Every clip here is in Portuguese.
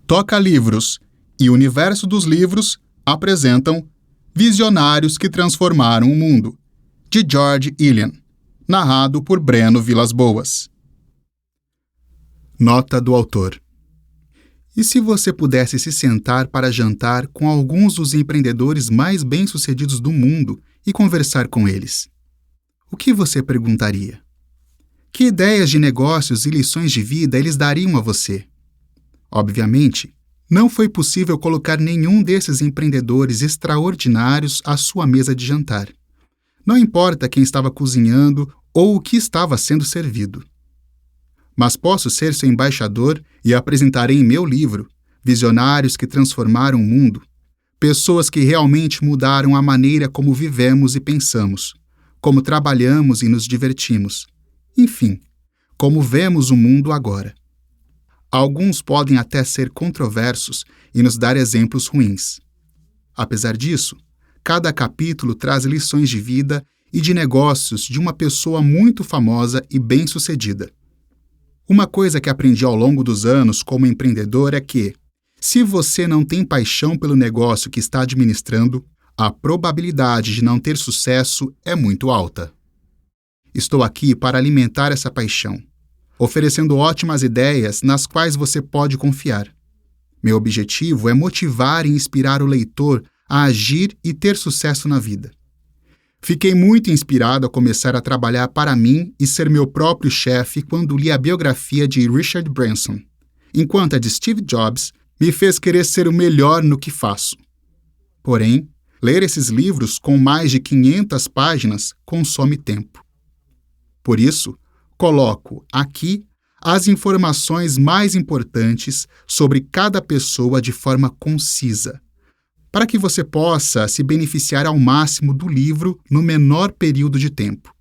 Toca Livros e Universo dos Livros apresentam Visionários que Transformaram o Mundo, de George Elian, narrado por Breno Vilas Boas. Nota do autor. E se você pudesse se sentar para jantar com alguns dos empreendedores mais bem-sucedidos do mundo e conversar com eles? O que você perguntaria? Que ideias de negócios e lições de vida eles dariam a você? Obviamente, não foi possível colocar nenhum desses empreendedores extraordinários à sua mesa de jantar. Não importa quem estava cozinhando ou o que estava sendo servido. Mas posso ser seu embaixador e apresentarei em meu livro Visionários que Transformaram o Mundo, pessoas que realmente mudaram a maneira como vivemos e pensamos, como trabalhamos e nos divertimos, enfim, como vemos o mundo agora. Alguns podem até ser controversos e nos dar exemplos ruins. Apesar disso, cada capítulo traz lições de vida e de negócios de uma pessoa muito famosa e bem-sucedida. Uma coisa que aprendi ao longo dos anos como empreendedor é que, se você não tem paixão pelo negócio que está administrando, a probabilidade de não ter sucesso é muito alta. Estou aqui para alimentar essa paixão, oferecendo ótimas ideias nas quais você pode confiar. Meu objetivo é motivar e inspirar o leitor a agir e ter sucesso na vida. Fiquei muito inspirado a começar a trabalhar para mim e ser meu próprio chefe quando li a biografia de Richard Branson, enquanto a de Steve Jobs me fez querer ser o melhor no que faço. Porém, ler esses livros com mais de 500 páginas consome tempo. Por isso, coloco aqui as informações mais importantes sobre cada pessoa de forma concisa, para que você possa se beneficiar ao máximo do livro no menor período de tempo.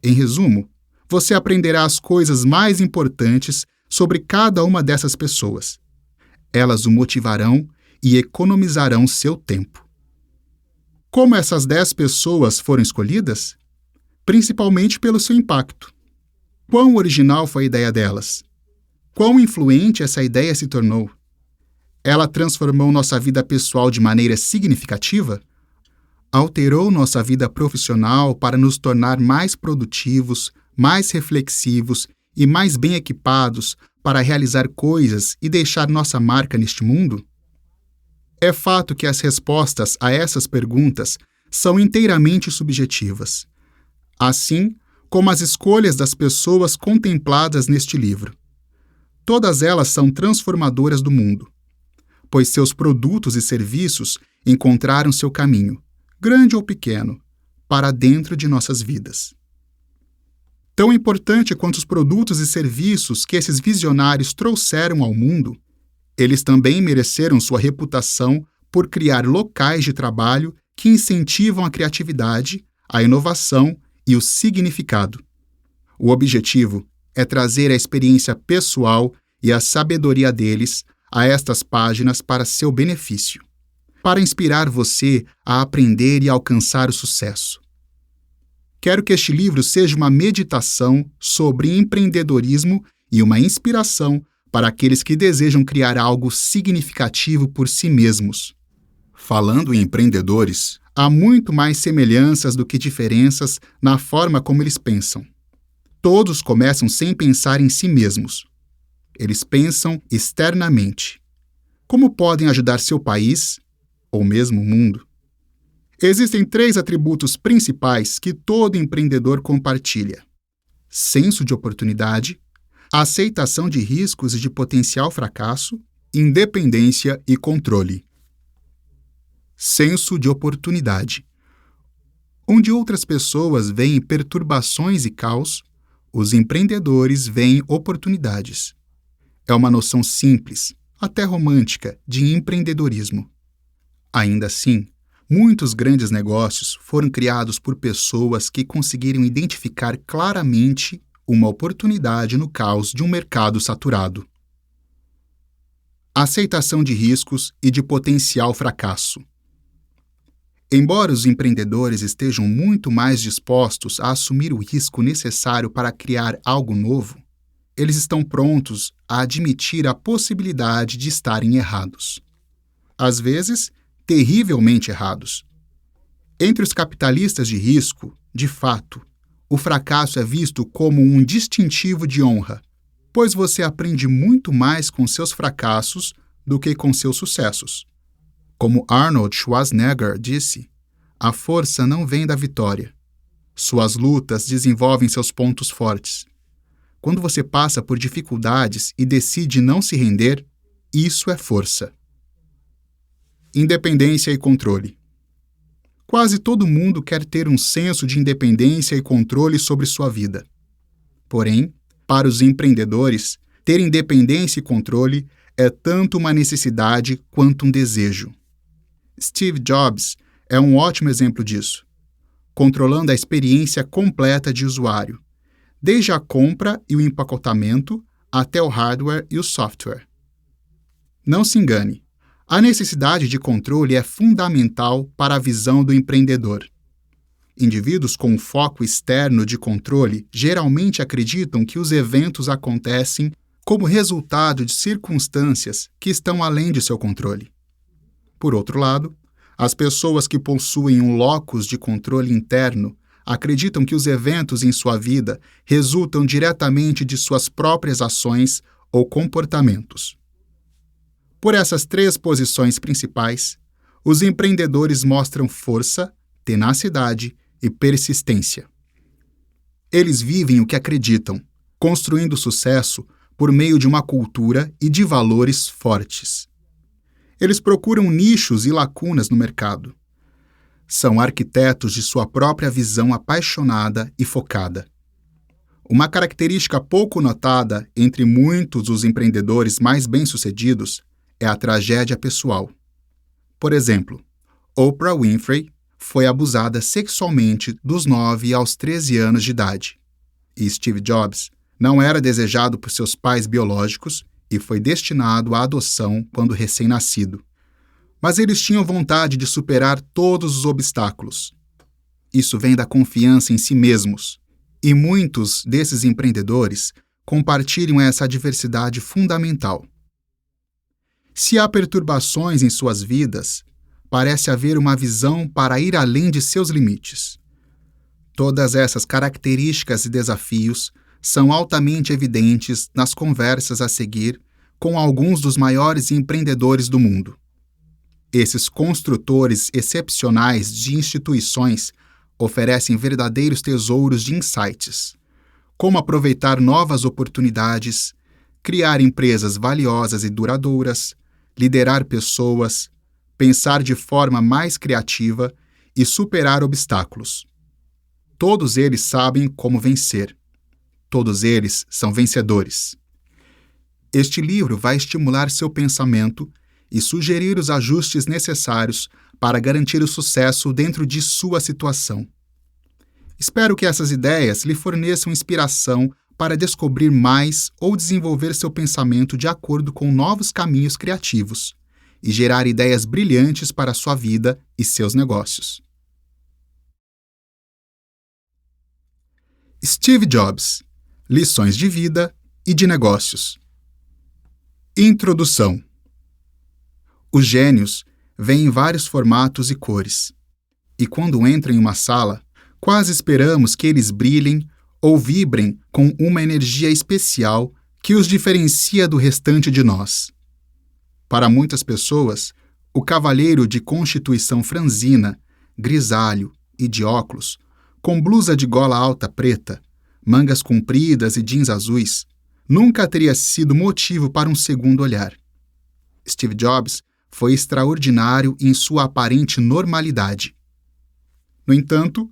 Em resumo, você aprenderá as coisas mais importantes sobre cada uma dessas pessoas. Elas o motivarão e economizarão seu tempo. Como essas 10 pessoas foram escolhidas? Principalmente pelo seu impacto. Quão original foi a ideia delas? Quão influente essa ideia se tornou? Ela transformou nossa vida pessoal de maneira significativa? Alterou nossa vida profissional para nos tornar mais produtivos, mais reflexivos e mais bem equipados para realizar coisas e deixar nossa marca neste mundo? É fato que as respostas a essas perguntas são inteiramente subjetivas, assim como as escolhas das pessoas contempladas neste livro. Todas elas são transformadoras do mundo, pois seus produtos e serviços encontraram seu caminho, grande ou pequeno, para dentro de nossas vidas. Tão importante quanto os produtos e serviços que esses visionários trouxeram ao mundo, eles também mereceram sua reputação por criar locais de trabalho que incentivam a criatividade, a inovação e o significado. O objetivo é trazer a experiência pessoal e a sabedoria deles a estas páginas para seu benefício, para inspirar você a aprender e alcançar o sucesso. Quero que este livro seja uma meditação sobre empreendedorismo e uma inspiração para aqueles que desejam criar algo significativo por si mesmos. Falando em empreendedores, há muito mais semelhanças do que diferenças na forma como eles pensam. Todos começam sem pensar em si mesmos. Eles pensam externamente. Como podem ajudar seu país, ou mesmo o mundo? Existem 3 atributos principais que todo empreendedor compartilha: senso de oportunidade, aceitação de riscos e de potencial fracasso, independência e controle. Senso de oportunidade. Onde outras pessoas veem perturbações e caos, os empreendedores veem oportunidades. É uma noção simples, até romântica, de empreendedorismo. Ainda assim, muitos grandes negócios foram criados por pessoas que conseguiram identificar claramente uma oportunidade no caos de um mercado saturado. Aceitação de riscos e de potencial fracasso. Embora os empreendedores estejam muito mais dispostos a assumir o risco necessário para criar algo novo, eles estão prontos a admitir a possibilidade de estarem errados. Às vezes, terrivelmente errados. Entre os capitalistas de risco, de fato, o fracasso é visto como um distintivo de honra, pois você aprende muito mais com seus fracassos do que com seus sucessos. Como Arnold Schwarzenegger disse, a força não vem da vitória. Suas lutas desenvolvem seus pontos fortes. Quando você passa por dificuldades e decide não se render, isso é força. Independência e controle. Quase todo mundo quer ter um senso de independência e controle sobre sua vida. Porém, para os empreendedores, ter independência e controle é tanto uma necessidade quanto um desejo. Steve Jobs é um ótimo exemplo disso, controlando a experiência completa de usuário, desde a compra e o empacotamento até o hardware e o software. Não se engane, a necessidade de controle é fundamental para a visão do empreendedor. Indivíduos com foco externo de controle geralmente acreditam que os eventos acontecem como resultado de circunstâncias que estão além de seu controle. Por outro lado, as pessoas que possuem um locus de controle interno acreditam que os eventos em sua vida resultam diretamente de suas próprias ações ou comportamentos. Por essas três posições principais, os empreendedores mostram força, tenacidade e persistência. Eles vivem o que acreditam, construindo sucesso por meio de uma cultura e de valores fortes. Eles procuram nichos e lacunas no mercado. São arquitetos de sua própria visão apaixonada e focada. Uma característica pouco notada entre muitos dos empreendedores mais bem-sucedidos é a tragédia pessoal. Por exemplo, Oprah Winfrey foi abusada sexualmente dos 9 aos 13 anos de idade. E Steve Jobs não era desejado por seus pais biológicos e foi destinado à adoção quando recém-nascido. Mas eles tinham vontade de superar todos os obstáculos. Isso vem da confiança em si mesmos, e muitos desses empreendedores compartilham essa diversidade fundamental. Se há perturbações em suas vidas, parece haver uma visão para ir além de seus limites. Todas essas características e desafios são altamente evidentes nas conversas a seguir com alguns dos maiores empreendedores do mundo. Esses construtores excepcionais de instituições oferecem verdadeiros tesouros de insights. Como aproveitar novas oportunidades, criar empresas valiosas e duradouras, liderar pessoas, pensar de forma mais criativa e superar obstáculos. Todos eles sabem como vencer. Todos eles são vencedores. Este livro vai estimular seu pensamento e sugerir os ajustes necessários para garantir o sucesso dentro de sua situação. Espero que essas ideias lhe forneçam inspiração para descobrir mais ou desenvolver seu pensamento de acordo com novos caminhos criativos e gerar ideias brilhantes para sua vida e seus negócios. Steve Jobs. Lições de vida e de negócios. Introdução. Os gênios vêm em vários formatos e cores, e quando entram em uma sala, quase esperamos que eles brilhem ou vibrem com uma energia especial que os diferencia do restante de nós. Para muitas pessoas, o cavalheiro de constituição franzina, grisalho e de óculos, com blusa de gola alta preta, mangas compridas e jeans azuis, nunca teria sido motivo para um segundo olhar. Steve Jobs foi extraordinário em sua aparente normalidade. No entanto,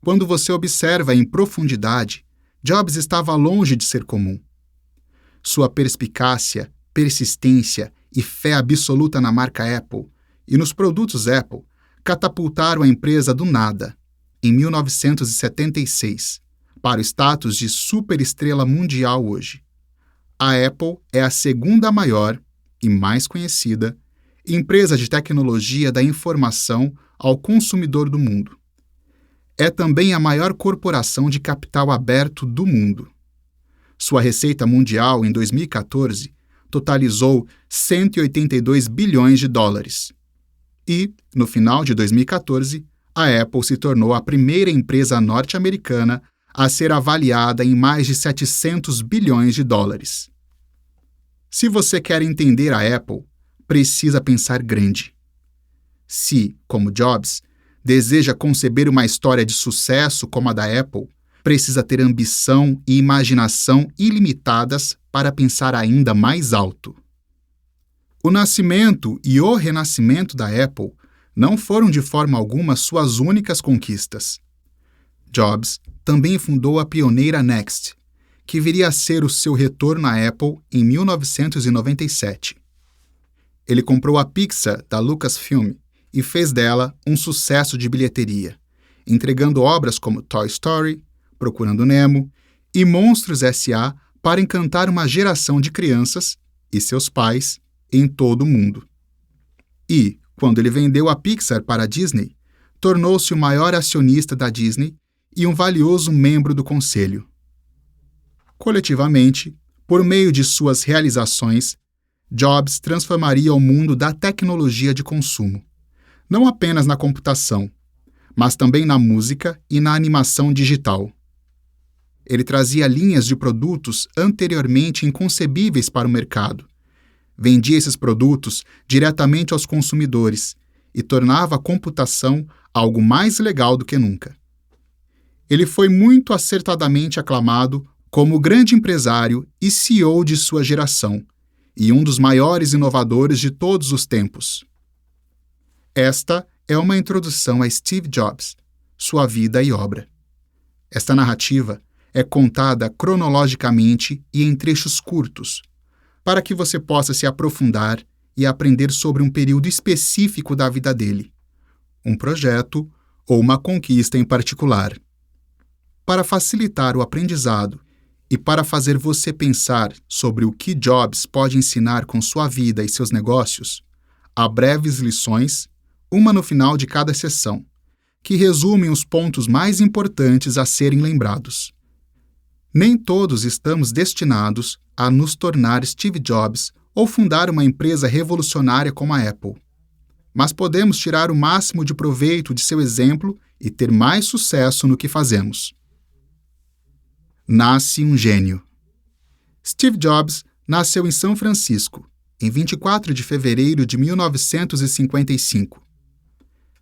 quando você observa em profundidade, Jobs estava longe de ser comum. Sua perspicácia, persistência e fé absoluta na marca Apple e nos produtos Apple catapultaram a empresa do nada, em 1976, para o status de superestrela mundial hoje. A Apple é a segunda maior e mais conhecida empresa de tecnologia da informação ao consumidor do mundo. É também a maior corporação de capital aberto do mundo. Sua receita mundial em 2014 totalizou 182 bilhões de dólares. E, no final de 2014, a Apple se tornou a primeira empresa norte-americana a ser avaliada em mais de 700 bilhões de dólares. Se você quer entender a Apple, precisa pensar grande. Se, como Jobs, deseja conceber uma história de sucesso como a da Apple, precisa ter ambição e imaginação ilimitadas para pensar ainda mais alto. O nascimento e o renascimento da Apple não foram de forma alguma suas únicas conquistas. Jobs também fundou a pioneira Next, que viria a ser o seu retorno à Apple em 1997. Ele comprou a Pixar da Lucasfilm e fez dela um sucesso de bilheteria, entregando obras como Toy Story, Procurando Nemo e Monstros S.A. para encantar uma geração de crianças e seus pais em todo o mundo. E, quando ele vendeu a Pixar para a Disney, tornou-se o maior acionista da Disney e um valioso membro do conselho. Coletivamente, por meio de suas realizações, Jobs transformaria o mundo da tecnologia de consumo, não apenas na computação, mas também na música e na animação digital. Ele trazia linhas de produtos anteriormente inconcebíveis para o mercado, vendia esses produtos diretamente aos consumidores e tornava a computação algo mais legal do que nunca. Ele foi muito acertadamente aclamado como o grande empresário e CEO de sua geração e um dos maiores inovadores de todos os tempos. Esta é uma introdução a Steve Jobs, sua vida e obra. Esta narrativa é contada cronologicamente e em trechos curtos, para que você possa se aprofundar e aprender sobre um período específico da vida dele, um projeto ou uma conquista em particular. Para facilitar o aprendizado e para fazer você pensar sobre o que Jobs pode ensinar com sua vida e seus negócios, há breves lições, uma no final de cada sessão, que resumem os pontos mais importantes a serem lembrados. Nem todos estamos destinados a nos tornar Steve Jobs ou fundar uma empresa revolucionária como a Apple. Mas podemos tirar o máximo de proveito de seu exemplo e ter mais sucesso no que fazemos. Nasce um gênio. Steve Jobs nasceu em São Francisco, em 24 de fevereiro de 1955.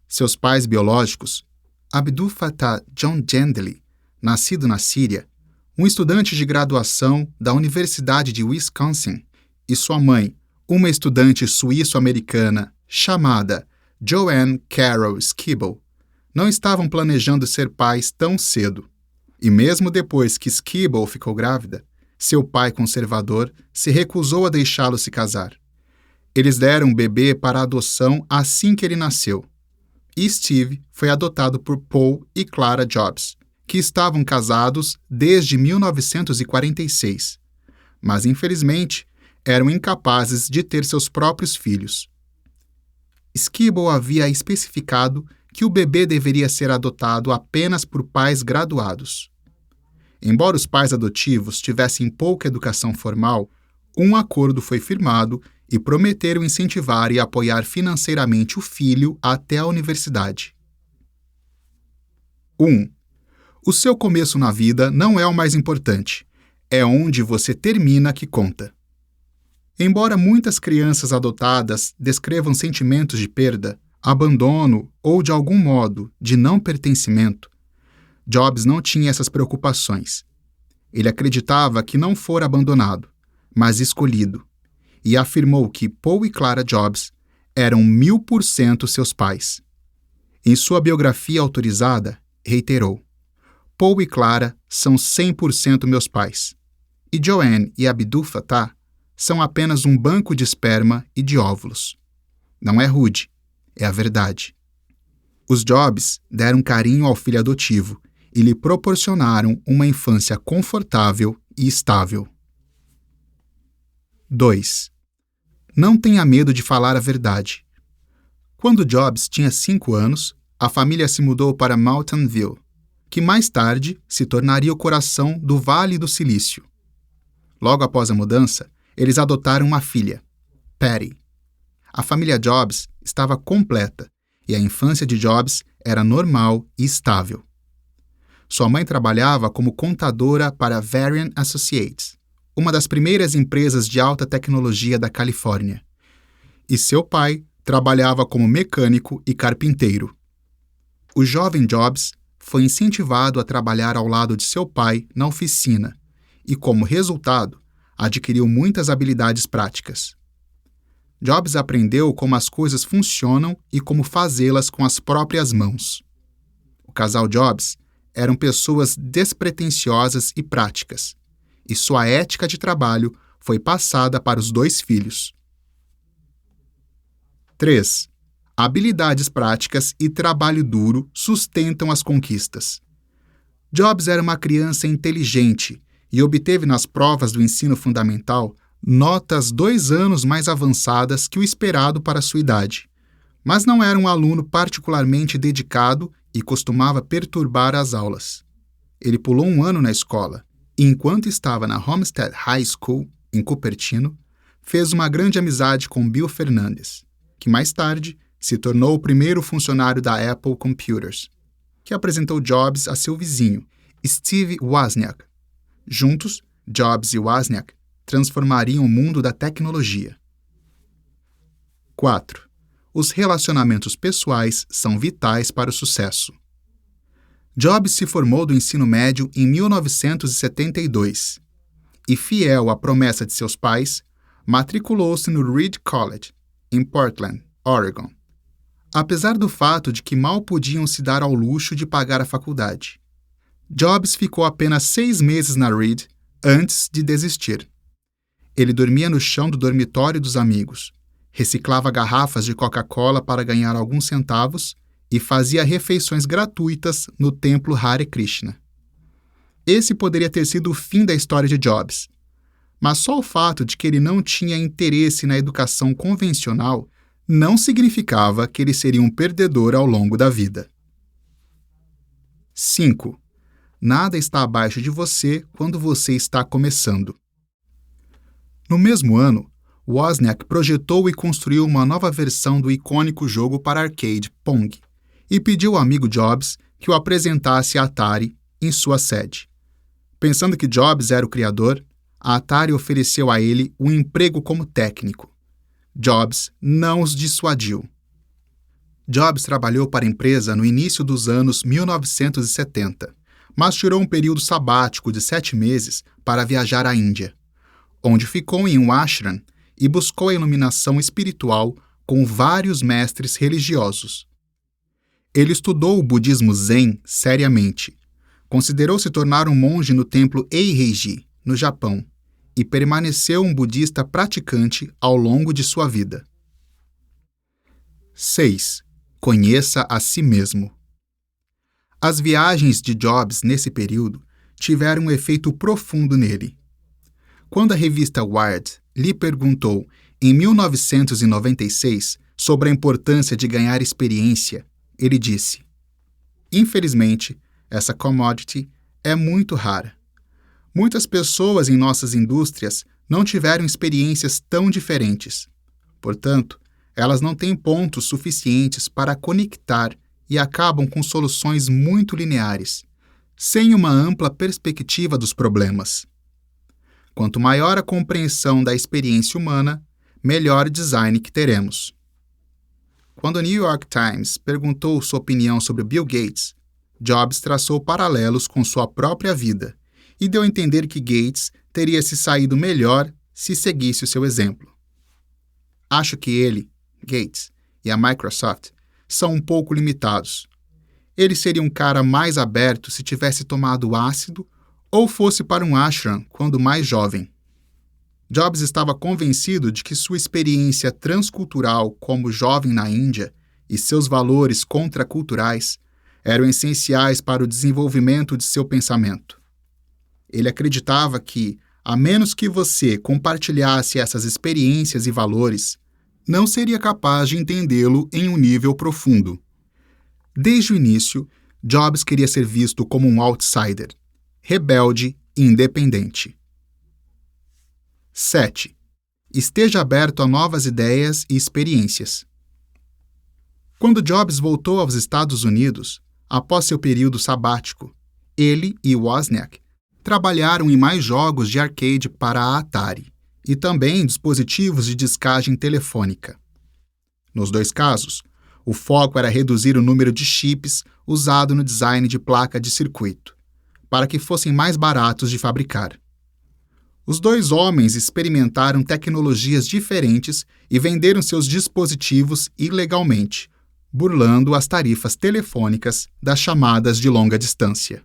Seus pais biológicos, Abdul Fattah John Gendley, nascido na Síria, um estudante de graduação da Universidade de Wisconsin, e sua mãe, uma estudante suíço-americana chamada Joanne Carol Skeable, não estavam planejando ser pais tão cedo. E mesmo depois que Skeable ficou grávida, seu pai conservador se recusou a deixá-lo se casar. Eles deram o bebê para adoção assim que ele nasceu. E Steve foi adotado por Paul e Clara Jobs, que estavam casados desde 1946, mas infelizmente eram incapazes de ter seus próprios filhos. Skeable havia especificado que o bebê deveria ser adotado apenas por pais graduados. Embora os pais adotivos tivessem pouca educação formal, um acordo foi firmado e prometeram incentivar e apoiar financeiramente o filho até a universidade. 1. O seu começo na vida não é o mais importante, é onde você termina que conta. Embora muitas crianças adotadas descrevam sentimentos de perda, abandono ou, de algum modo, de não pertencimento, Jobs não tinha essas preocupações. Ele acreditava que não fora abandonado, mas escolhido, e afirmou que Paul e Clara Jobs eram 1000% seus pais. Em sua biografia autorizada, reiterou: Paul e Clara são 100% meus pais, e Joanne e Abdul Fattah são apenas um banco de esperma e de óvulos. Não é rude, é a verdade. Os Jobs deram carinho ao filho adotivo e lhe proporcionaram uma infância confortável e estável. 2. Não tenha medo de falar a verdade. Quando Jobs tinha 5 anos, a família se mudou para Mountain View, que mais tarde se tornaria o coração do Vale do Silício. Logo após a mudança, eles adotaram uma filha, Patty. A família Jobs estava completa e a infância de Jobs era normal e estável. Sua mãe trabalhava como contadora para a Varian Associates, uma das primeiras empresas de alta tecnologia da Califórnia, e seu pai trabalhava como mecânico e carpinteiro. O jovem Jobs foi incentivado a trabalhar ao lado de seu pai na oficina e, como resultado, adquiriu muitas habilidades práticas. Jobs aprendeu como as coisas funcionam e como fazê-las com as próprias mãos. O casal Jobs eram pessoas despretensiosas e práticas, e sua ética de trabalho foi passada para os 2 filhos. 3. Habilidades práticas e trabalho duro sustentam as conquistas. Jobs era uma criança inteligente e obteve nas provas do ensino fundamental notas 2 anos mais avançadas que o esperado para sua idade, mas não era um aluno particularmente dedicado e costumava perturbar as aulas. Ele pulou 1 ano na escola e, enquanto estava na Homestead High School, em Cupertino, fez uma grande amizade com Bill Fernandes, que mais tarde se tornou o primeiro funcionário da Apple Computers, que apresentou Jobs a seu vizinho, Steve Wozniak. Juntos, Jobs e Wozniak transformariam o mundo da tecnologia. 4. Os relacionamentos pessoais são vitais para o sucesso. Jobs se formou do ensino médio em 1972 e, fiel à promessa de seus pais, matriculou-se no Reed College, em Portland, Oregon, apesar do fato de que mal podiam se dar ao luxo de pagar a faculdade. Jobs ficou apenas 6 meses na Reed antes de desistir. Ele dormia no chão do dormitório dos amigos, reciclava garrafas de Coca-Cola para ganhar alguns centavos e fazia refeições gratuitas no templo Hare Krishna. Esse poderia ter sido o fim da história de Jobs, mas só o fato de que ele não tinha interesse na educação convencional não significava que ele seria um perdedor ao longo da vida. 5. Nada está abaixo de você quando você está começando. No mesmo ano, Wozniak projetou e construiu uma nova versão do icônico jogo para arcade Pong e pediu ao amigo Jobs que o apresentasse à Atari em sua sede. Pensando que Jobs era o criador, a Atari ofereceu a ele um emprego como técnico. Jobs não os dissuadiu. Jobs trabalhou para a empresa no início dos anos 1970, mas tirou um período sabático de 7 meses para viajar à Índia, onde ficou em um ashram e buscou a iluminação espiritual com vários mestres religiosos. Ele estudou o budismo Zen seriamente, considerou se tornar um monge no templo Eiheiji, no Japão, e permaneceu um budista praticante ao longo de sua vida. 6. Conheça a si mesmo. As viagens de Jobs nesse período tiveram um efeito profundo nele. Quando a revista Wired lhe perguntou, em 1996, sobre a importância de ganhar experiência, ele disse: "Infelizmente, essa commodity é muito rara. Muitas pessoas em nossas indústrias não tiveram experiências tão diferentes. Portanto, elas não têm pontos suficientes para conectar e acabam com soluções muito lineares, sem uma ampla perspectiva dos problemas. Quanto maior a compreensão da experiência humana, melhor design que teremos." Quando o New York Times perguntou sua opinião sobre Bill Gates, Jobs traçou paralelos com sua própria vida e deu a entender que Gates teria se saído melhor se seguisse o seu exemplo. "Acho que ele, Gates, e a Microsoft são um pouco limitados. Ele seria um cara mais aberto se tivesse tomado ácido ou fosse para um ashram quando mais jovem." Jobs estava convencido de que sua experiência transcultural como jovem na Índia e seus valores contraculturais eram essenciais para o desenvolvimento de seu pensamento. Ele acreditava que, a menos que você compartilhasse essas experiências e valores, não seria capaz de entendê-lo em um nível profundo. Desde o início, Jobs queria ser visto como um outsider, rebelde e independente. 7. Esteja aberto a novas ideias e experiências. Quando Jobs voltou aos Estados Unidos, após seu período sabático, ele e Wozniak trabalharam em mais jogos de arcade para a Atari e também dispositivos de discagem telefônica. Nos dois casos, o foco era reduzir o número de chips usado no design de placa de circuito, para que fossem mais baratos de fabricar. Os dois homens experimentaram tecnologias diferentes e venderam seus dispositivos ilegalmente, burlando as tarifas telefônicas das chamadas de longa distância.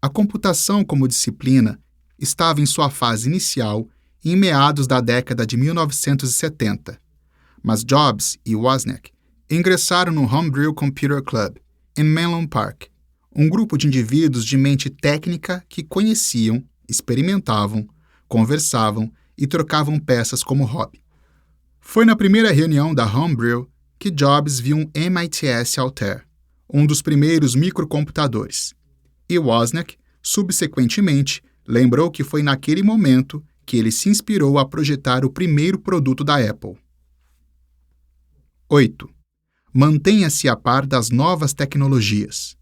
A computação como disciplina estava em sua fase inicial em meados da década de 1970, mas Jobs e Wozniak ingressaram no Homebrew Computer Club, em Menlo Park, um grupo de indivíduos de mente técnica que conheciam, experimentavam, conversavam e trocavam peças como hobby. Foi na primeira reunião da Homebrew que Jobs viu um MITS Altair, um dos primeiros microcomputadores, e Wozniak, subsequentemente, lembrou que foi naquele momento que ele se inspirou a projetar o primeiro produto da Apple. 8. Mantenha-se a par das novas tecnologias.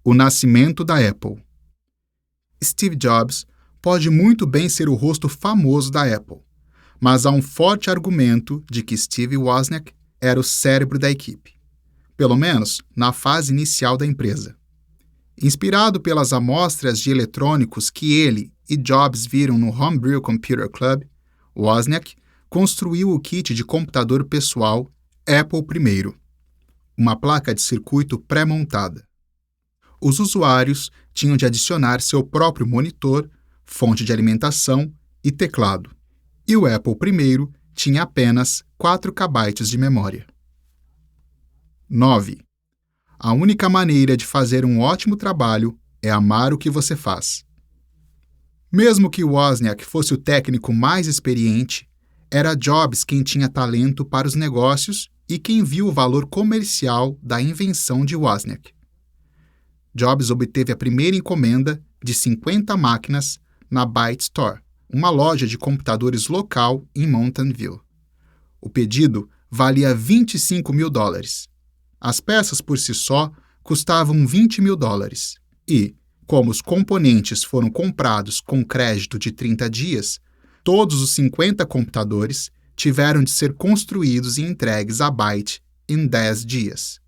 O nascimento da Apple. Steve Jobs pode muito bem ser o rosto famoso da Apple, mas há um forte argumento de que Steve Wozniak era o cérebro da equipe, pelo menos na fase inicial da empresa. Inspirado pelas amostras de eletrônicos que ele e Jobs viram no Homebrew Computer Club, Wozniak construiu o kit de computador pessoal Apple I, uma placa de circuito pré-montada. Os usuários tinham de adicionar seu próprio monitor, fonte de alimentação e teclado, e o Apple I tinha apenas 4 KB de memória. 9. A única maneira de fazer um ótimo trabalho é amar o que você faz. Mesmo que Wozniak fosse o técnico mais experiente, era Jobs quem tinha talento para os negócios e quem viu o valor comercial da invenção de Wozniak. Jobs obteve a primeira encomenda de 50 máquinas na Byte Store, uma loja de computadores local em Mountain View. O pedido valia $25 mil. As peças por si só custavam $20 mil e, como os componentes foram comprados com crédito de 30 dias, todos os 50 computadores tiveram de ser construídos e entregues à Byte em 10 dias.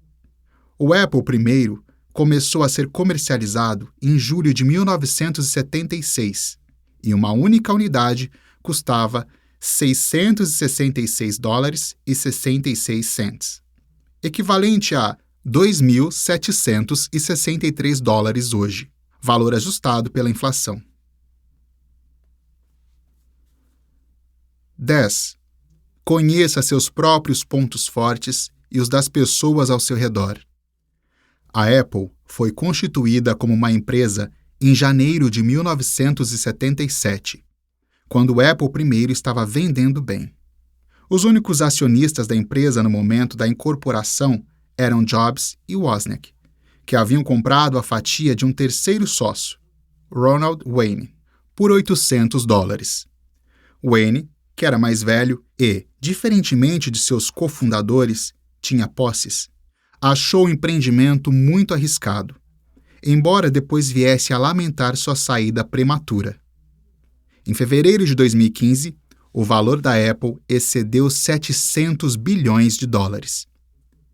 O Apple I começou a ser comercializado em julho de 1976 e uma única unidade custava $666,66, equivalente a $2.763 hoje, valor ajustado pela inflação. 10. Conheça seus próprios pontos fortes e os das pessoas ao seu redor. A Apple foi constituída como uma empresa em janeiro de 1977, quando o Apple I estava vendendo bem. Os únicos acionistas da empresa no momento da incorporação eram Jobs e Wozniak, que haviam comprado a fatia de um terceiro sócio, Ronald Wayne, por $800. Wayne, que era mais velho e, diferentemente de seus cofundadores, tinha posses, achou o empreendimento muito arriscado, embora depois viesse a lamentar sua saída prematura. Em fevereiro de 2015, o valor da Apple excedeu $700 bilhões.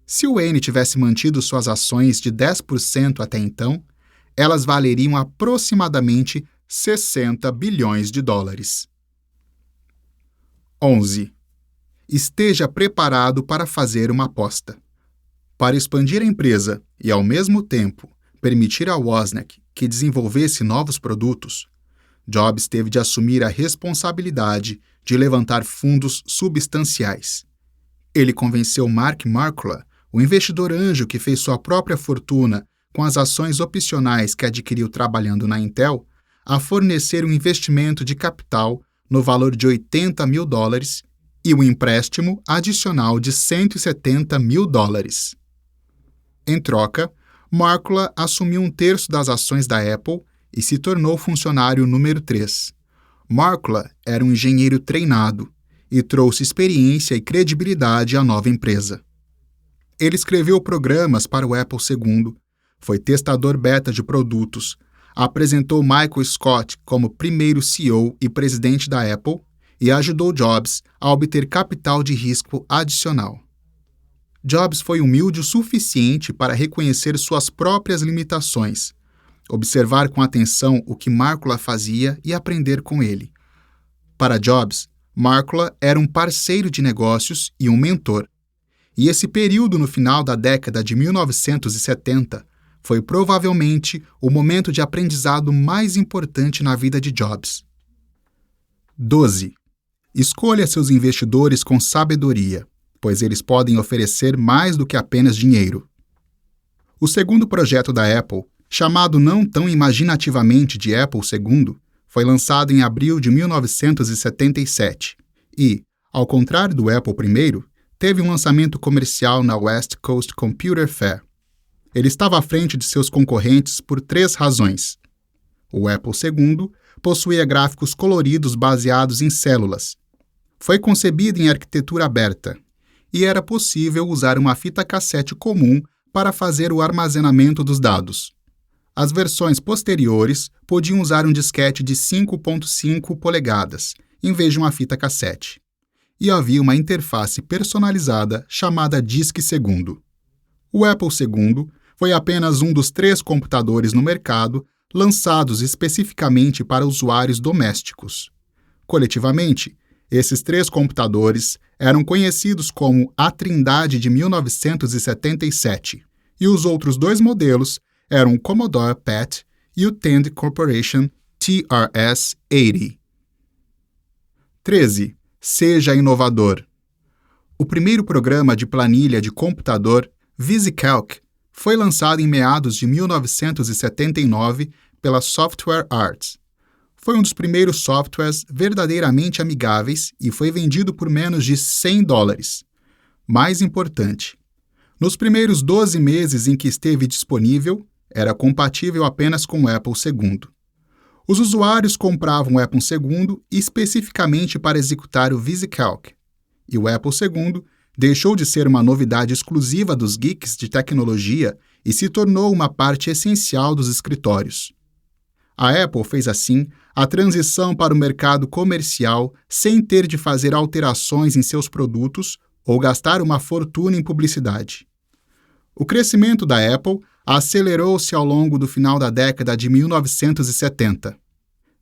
Se o Wayne tivesse mantido suas ações de 10% até então, elas valeriam aproximadamente $60 bilhões. 11. Esteja preparado para fazer uma aposta. Para expandir a empresa e, ao mesmo tempo, permitir a Wozniak que desenvolvesse novos produtos, Jobs teve de assumir a responsabilidade de levantar fundos substanciais. Ele convenceu Mark Markula, o investidor anjo que fez sua própria fortuna com as ações opcionais que adquiriu trabalhando na Intel, a fornecer um investimento de capital no valor de $80 mil e um empréstimo adicional de $170 mil. Em troca, Markula assumiu 1/3 das ações da Apple e se tornou funcionário número 3. Markkula era um engenheiro treinado e trouxe experiência e credibilidade à nova empresa. Ele escreveu programas para o Apple II, foi testador beta de produtos, apresentou Michael Scott como primeiro CEO e presidente da Apple e ajudou Jobs a obter capital de risco adicional. Jobs foi humilde o suficiente para reconhecer suas próprias limitações, observar com atenção o que Markkula fazia e aprender com ele. Para Jobs, Markkula era um parceiro de negócios e um mentor. E esse período no final da década de 1970 foi provavelmente o momento de aprendizado mais importante na vida de Jobs. 12. Escolha seus investidores com sabedoria, pois eles podem oferecer mais do que apenas dinheiro. O segundo projeto da Apple, chamado não tão imaginativamente de Apple II, foi lançado em abril de 1977 e, ao contrário do Apple I, teve um lançamento comercial na West Coast Computer Fair. Ele estava à frente de seus concorrentes por 3 razões. O Apple II possuía gráficos coloridos baseados em células. Foi concebido em arquitetura aberta e era possível usar uma fita cassete comum para fazer o armazenamento dos dados. As versões posteriores podiam usar um disquete de 5,5 polegadas, em vez de uma fita cassete. E havia uma interface personalizada chamada Disque Segundo. O Apple II foi apenas um dos 3 computadores no mercado lançados especificamente para usuários domésticos. Coletivamente, esses 3 computadores eram conhecidos como a Trindade de 1977, e os outros 2 modelos eram o Commodore PET e o Tandy Corporation TRS-80. 13. Seja inovador. O primeiro programa de planilha de computador, VisiCalc, foi lançado em meados de 1979 pela Software Arts. Foi um dos primeiros softwares verdadeiramente amigáveis e foi vendido por menos de $100. Mais importante, nos primeiros 12 meses em que esteve disponível, era compatível apenas com o Apple II. Os usuários compravam o Apple II especificamente para executar o VisiCalc, e o Apple II deixou de ser uma novidade exclusiva dos geeks de tecnologia e se tornou uma parte essencial dos escritórios. A Apple fez, assim, a transição para o mercado comercial sem ter de fazer alterações em seus produtos ou gastar uma fortuna em publicidade. O crescimento da Apple acelerou-se ao longo do final da década de 1970.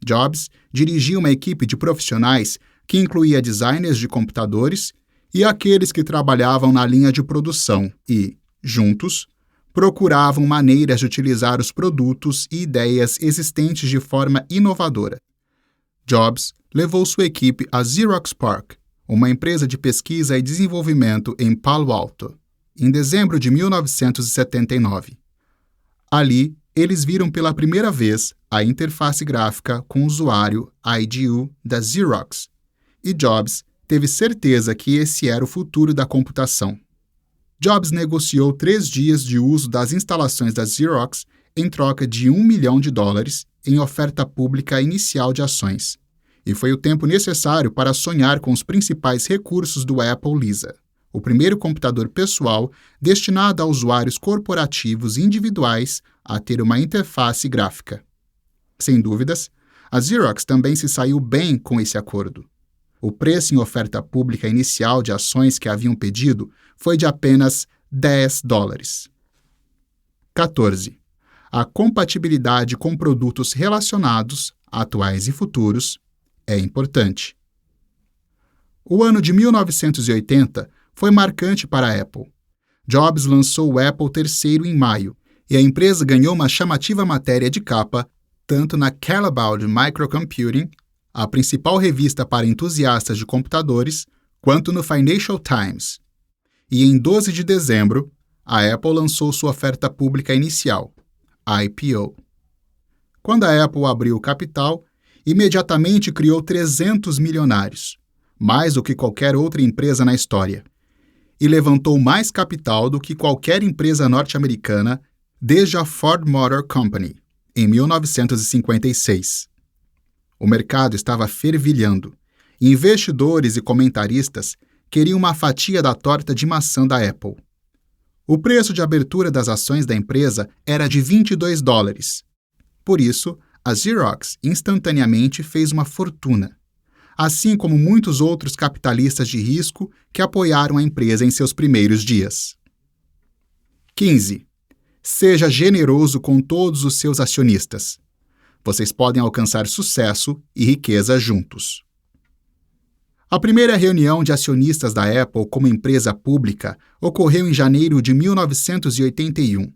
Jobs dirigia uma equipe de profissionais que incluía designers de computadores e aqueles que trabalhavam na linha de produção e, juntos, procuravam maneiras de utilizar os produtos e ideias existentes de forma inovadora. Jobs levou sua equipe à Xerox PARC, uma empresa de pesquisa e desenvolvimento em Palo Alto, em dezembro de 1979. Ali, eles viram pela primeira vez a interface gráfica com o usuário IDU da Xerox, e Jobs teve certeza que esse era o futuro da computação. Jobs negociou 3 dias de uso das instalações da Xerox em troca de $1 milhão em oferta pública inicial de ações, e foi o tempo necessário para sonhar com os principais recursos do Apple Lisa, o primeiro computador pessoal destinado a usuários corporativos individuais a ter uma interface gráfica. Sem dúvidas, a Xerox também se saiu bem com esse acordo. O preço em oferta pública inicial de ações que haviam pedido foi de apenas $10. 14. A compatibilidade com produtos relacionados, atuais e futuros, é importante. O ano de 1980 foi marcante para a Apple. Jobs lançou o Apple III em maio, e a empresa ganhou uma chamativa matéria de capa tanto na Calabaud Microcomputing, a principal revista para entusiastas de computadores, quanto no Financial Times. E em 12 de dezembro, a Apple lançou sua oferta pública inicial, IPO. Quando a Apple abriu o capital, imediatamente criou 300 milionários, mais do que qualquer outra empresa na história, e levantou mais capital do que qualquer empresa norte-americana desde a Ford Motor Company, em 1956. O mercado estava fervilhando. Investidores e comentaristas queriam uma fatia da torta de maçã da Apple. O preço de abertura das ações da empresa era de $22. Por isso, a Xerox instantaneamente fez uma fortuna, assim como muitos outros capitalistas de risco que apoiaram a empresa em seus primeiros dias. 15. Seja generoso com todos os seus acionistas. Vocês podem alcançar sucesso e riqueza juntos. A primeira reunião de acionistas da Apple como empresa pública ocorreu em janeiro de 1981.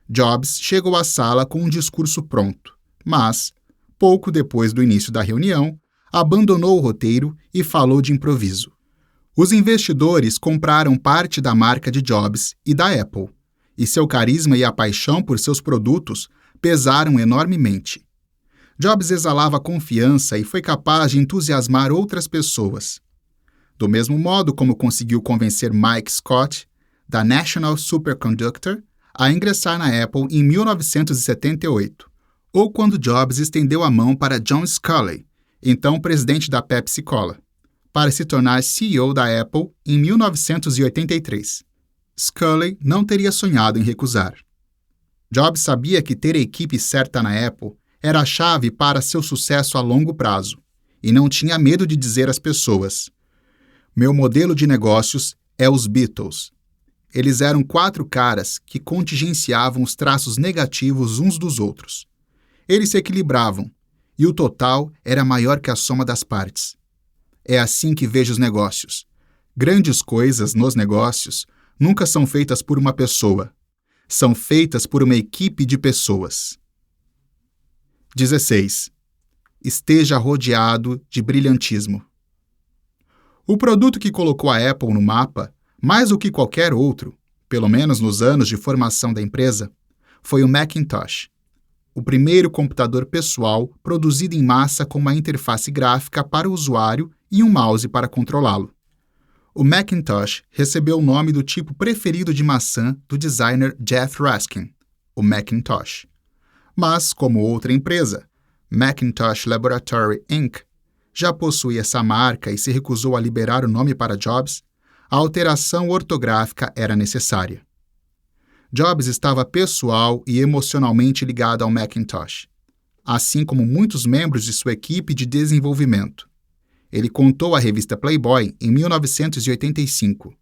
Jobs chegou à sala com um discurso pronto, mas, pouco depois do início da reunião, abandonou o roteiro e falou de improviso. Os investidores compraram parte da marca de Jobs e da Apple, e seu carisma e a paixão por seus produtos pesaram enormemente. Jobs exalava confiança e foi capaz de entusiasmar outras pessoas. Do mesmo modo como conseguiu convencer Mike Scott, da National Superconductor, a ingressar na Apple em 1978, ou quando Jobs estendeu a mão para John Sculley, então presidente da Pepsi Cola, para se tornar CEO da Apple em 1983. Sculley não teria sonhado em recusar. Jobs sabia que ter a equipe certa na Apple era a chave para seu sucesso a longo prazo, e não tinha medo de dizer às pessoas: "Meu modelo de negócios é os Beatles." Eles eram 4 caras que contingenciavam os traços negativos uns dos outros. Eles se equilibravam, e o total era maior que a soma das partes. É assim que vejo os negócios. Grandes coisas nos negócios nunca são feitas por uma pessoa. São feitas por uma equipe de pessoas. 16. Esteja rodeado de brilhantismo. O produto que colocou a Apple no mapa, mais do que qualquer outro, pelo menos nos anos de formação da empresa, foi o Macintosh, o primeiro computador pessoal produzido em massa com uma interface gráfica para o usuário e um mouse para controlá-lo. O Macintosh recebeu o nome do tipo preferido de maçã do designer Jeff Raskin, o Macintosh. Mas, como outra empresa, Macintosh Laboratory Inc., já possuía essa marca e se recusou a liberar o nome para Jobs, a alteração ortográfica era necessária. Jobs estava pessoal e emocionalmente ligado ao Macintosh, assim como muitos membros de sua equipe de desenvolvimento. Ele contou à revista Playboy em 1985.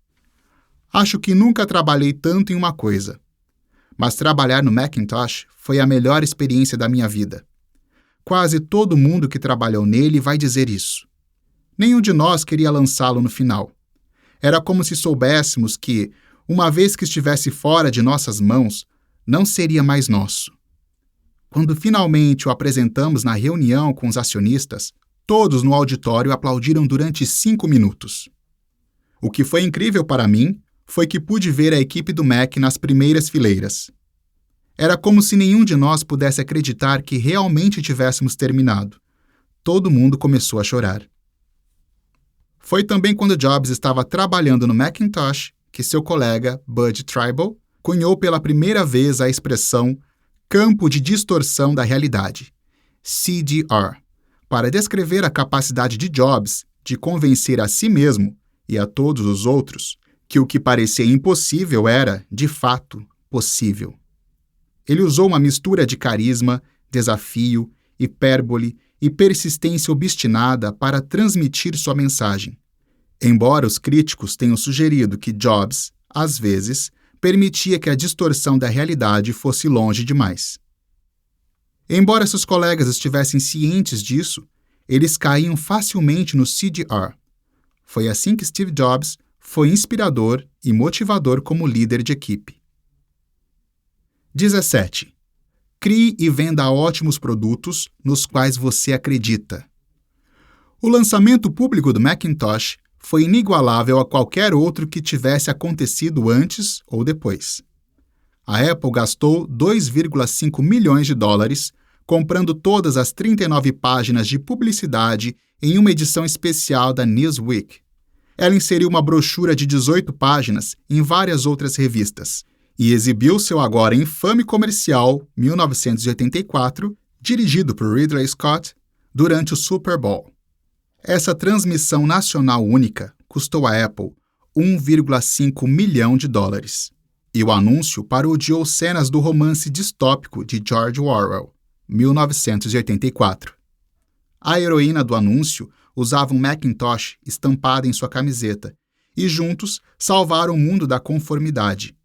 "Acho que nunca trabalhei tanto em uma coisa. Mas trabalhar no Macintosh foi a melhor experiência da minha vida. Quase todo mundo que trabalhou nele vai dizer isso. Nenhum de nós queria lançá-lo no final. Era como se soubéssemos que, uma vez que estivesse fora de nossas mãos, não seria mais nosso. Quando finalmente o apresentamos na reunião com os acionistas, todos no auditório aplaudiram durante 5 minutos. O que foi incrível para mim foi que pude ver a equipe do Mac nas primeiras fileiras. Era como se nenhum de nós pudesse acreditar que realmente tivéssemos terminado. Todo mundo começou a chorar." Foi também quando Jobs estava trabalhando no Macintosh que seu colega, Bud Tribal, cunhou pela primeira vez a expressão campo de distorção da realidade, CDR, para descrever a capacidade de Jobs de convencer a si mesmo e a todos os outros que o que parecia impossível era, de fato, possível. Ele usou uma mistura de carisma, desafio, hipérbole e persistência obstinada para transmitir sua mensagem. Embora os críticos tenham sugerido que Jobs, às vezes, permitia que a distorção da realidade fosse longe demais. Embora seus colegas estivessem cientes disso, eles caíam facilmente no CDR. Foi assim que Steve Jobs foi inspirador e motivador como líder de equipe. 17. Crie e venda ótimos produtos nos quais você acredita. O lançamento público do Macintosh foi inigualável a qualquer outro que tivesse acontecido antes ou depois. A Apple gastou $2,5 milhões comprando todas as 39 páginas de publicidade em uma edição especial da Newsweek. Ela inseriu uma brochura de 18 páginas em várias outras revistas e exibiu seu agora infame comercial 1984, dirigido por Ridley Scott, durante o Super Bowl. Essa transmissão nacional única custou à Apple $1,5 milhão, e o anúncio parodiou cenas do romance distópico de George Orwell, 1984. A heroína do anúncio usava um Macintosh estampado em sua camiseta e juntos salvaram o mundo da conformidade.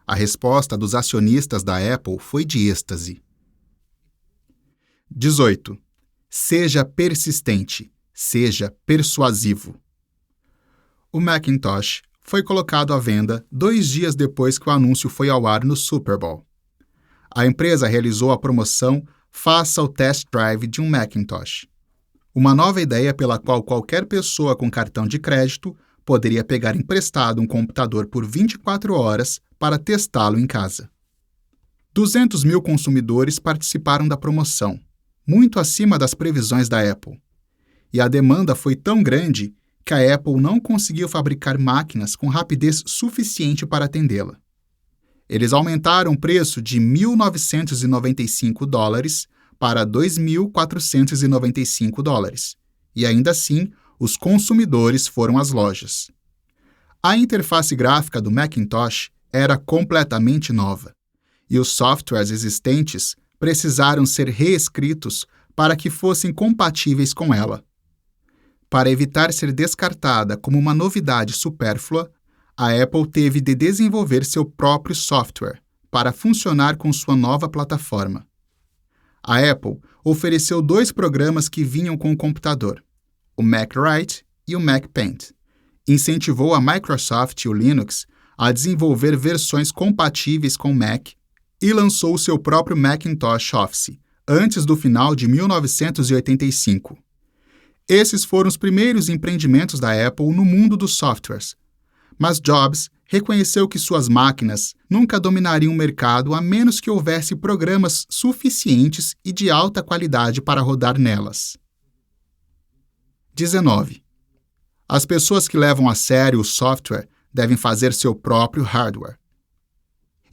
A resposta dos acionistas da Apple foi de êxtase. 18. Seja persistente, seja persuasivo. O Macintosh foi colocado à venda 2 dias depois que o anúncio foi ao ar no Super Bowl. A empresa realizou a promoção Faça o Test Drive de um Macintosh, uma nova ideia pela qual qualquer pessoa com cartão de crédito poderia pegar emprestado um computador por 24 horas para testá-lo em casa. 200 mil consumidores participaram da promoção, muito acima das previsões da Apple. E a demanda foi tão grande que a Apple não conseguiu fabricar máquinas com rapidez suficiente para atendê-la. Eles aumentaram o preço de $1.995 para $2.495, e ainda assim, os consumidores foram às lojas. A interface gráfica do Macintosh era completamente nova, e os softwares existentes precisaram ser reescritos para que fossem compatíveis com ela. Para evitar ser descartada como uma novidade supérflua, a Apple teve de desenvolver seu próprio software para funcionar com sua nova plataforma. A Apple ofereceu 2 programas que vinham com o computador, o MacWrite e o MacPaint. Incentivou a Microsoft e o Linux a desenvolver versões compatíveis com o Mac e lançou o seu próprio Macintosh Office, antes do final de 1985. Esses foram os primeiros empreendimentos da Apple no mundo dos softwares, mas Jobs reconheceu que suas máquinas nunca dominariam o mercado a menos que houvesse programas suficientes e de alta qualidade para rodar nelas. 19. As pessoas que levam a sério o software devem fazer seu próprio hardware.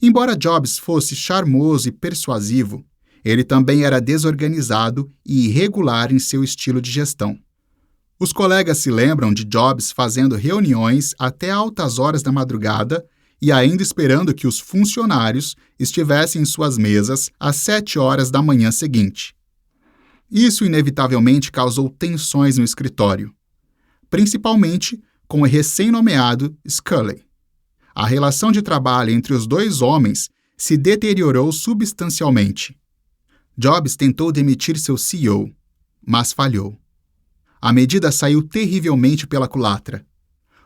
Embora Jobs fosse charmoso e persuasivo, ele também era desorganizado e irregular em seu estilo de gestão. Os colegas se lembram de Jobs fazendo reuniões até altas horas da madrugada e ainda esperando que os funcionários estivessem em suas mesas às 7 horas da manhã seguinte. Isso inevitavelmente causou tensões no escritório, principalmente com o recém-nomeado Sculley. A relação de trabalho entre os 2 homens se deteriorou substancialmente. Jobs tentou demitir seu CEO, mas falhou. A medida saiu terrivelmente pela culatra.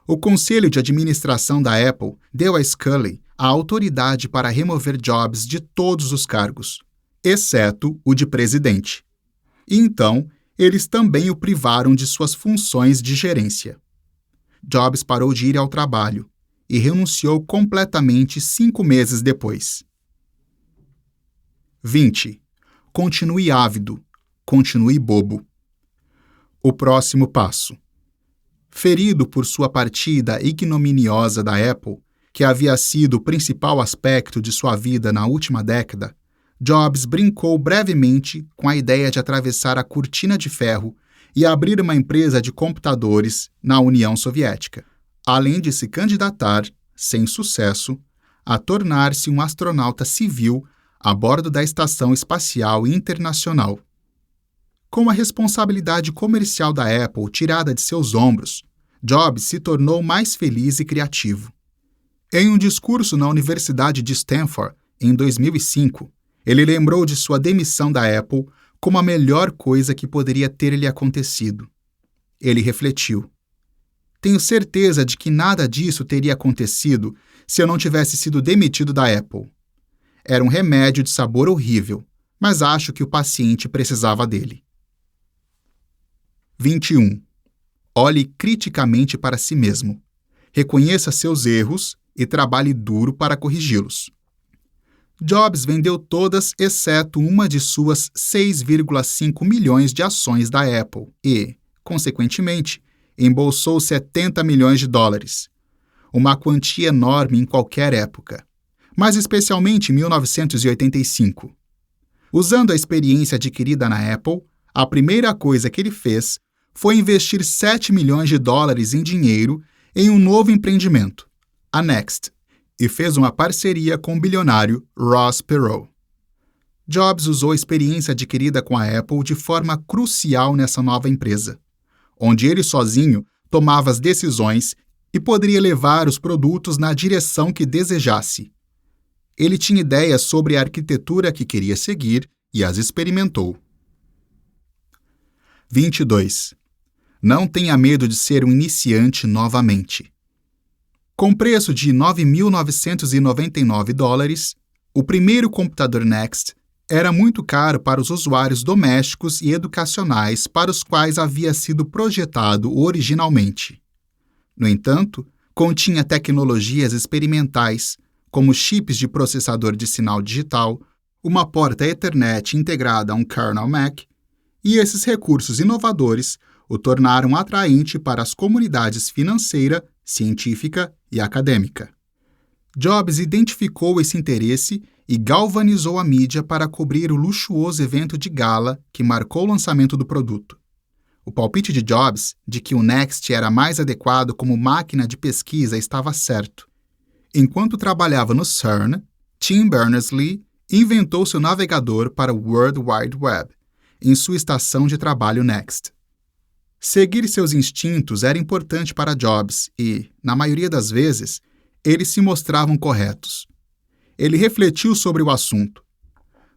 O conselho de administração da Apple deu a Sculley a autoridade para remover Jobs de todos os cargos, exceto o de presidente. E então, eles também o privaram de suas funções de gerência. Jobs parou de ir ao trabalho e renunciou completamente 5 meses depois. 20. Continue ávido, continue bobo. O próximo passo. Ferido por sua partida ignominiosa da Apple, que havia sido o principal aspecto de sua vida na última década, Jobs brincou brevemente com a ideia de atravessar a cortina de ferro e abrir uma empresa de computadores na União Soviética, além de se candidatar, sem sucesso, a tornar-se um astronauta civil a bordo da Estação Espacial Internacional. Com a responsabilidade comercial da Apple tirada de seus ombros, Jobs se tornou mais feliz e criativo. Em um discurso na Universidade de Stanford, em 2005, ele lembrou de sua demissão da Apple como a melhor coisa que poderia ter lhe acontecido. Ele refletiu: tenho certeza de que nada disso teria acontecido se eu não tivesse sido demitido da Apple. Era um remédio de sabor horrível, mas acho que o paciente precisava dele. 21. Olhe criticamente para si mesmo. Reconheça seus erros e trabalhe duro para corrigi-los. Jobs vendeu todas exceto uma de suas 6,5 milhões de ações da Apple e, consequentemente, embolsou $70 milhões, uma quantia enorme em qualquer época, mas especialmente em 1985. Usando a experiência adquirida na Apple, a primeira coisa que ele fez foi investir $7 milhões em dinheiro em um novo empreendimento, a Next, e fez uma parceria com o bilionário Ross Perot. Jobs usou a experiência adquirida com a Apple de forma crucial nessa nova empresa, onde ele sozinho tomava as decisões e poderia levar os produtos na direção que desejasse. Ele tinha ideias sobre a arquitetura que queria seguir e as experimentou. 22. Não tenha medo de ser um iniciante novamente. Com preço de $9.999, o primeiro computador Next era muito caro para os usuários domésticos e educacionais para os quais havia sido projetado originalmente. No entanto, continha tecnologias experimentais, como chips de processador de sinal digital, uma porta Ethernet integrada a um kernel Mac, e esses recursos inovadores o tornaram atraente para as comunidades financeira, científica e acadêmica. Jobs identificou esse interesse e galvanizou a mídia para cobrir o luxuoso evento de gala que marcou o lançamento do produto. O palpite de Jobs de que o Next era mais adequado como máquina de pesquisa estava certo. Enquanto trabalhava no CERN, Tim Berners-Lee inventou seu navegador para o World Wide Web, em sua estação de trabalho Next. Seguir seus instintos era importante para Jobs e, na maioria das vezes, eles se mostravam corretos. Ele refletiu sobre o assunto.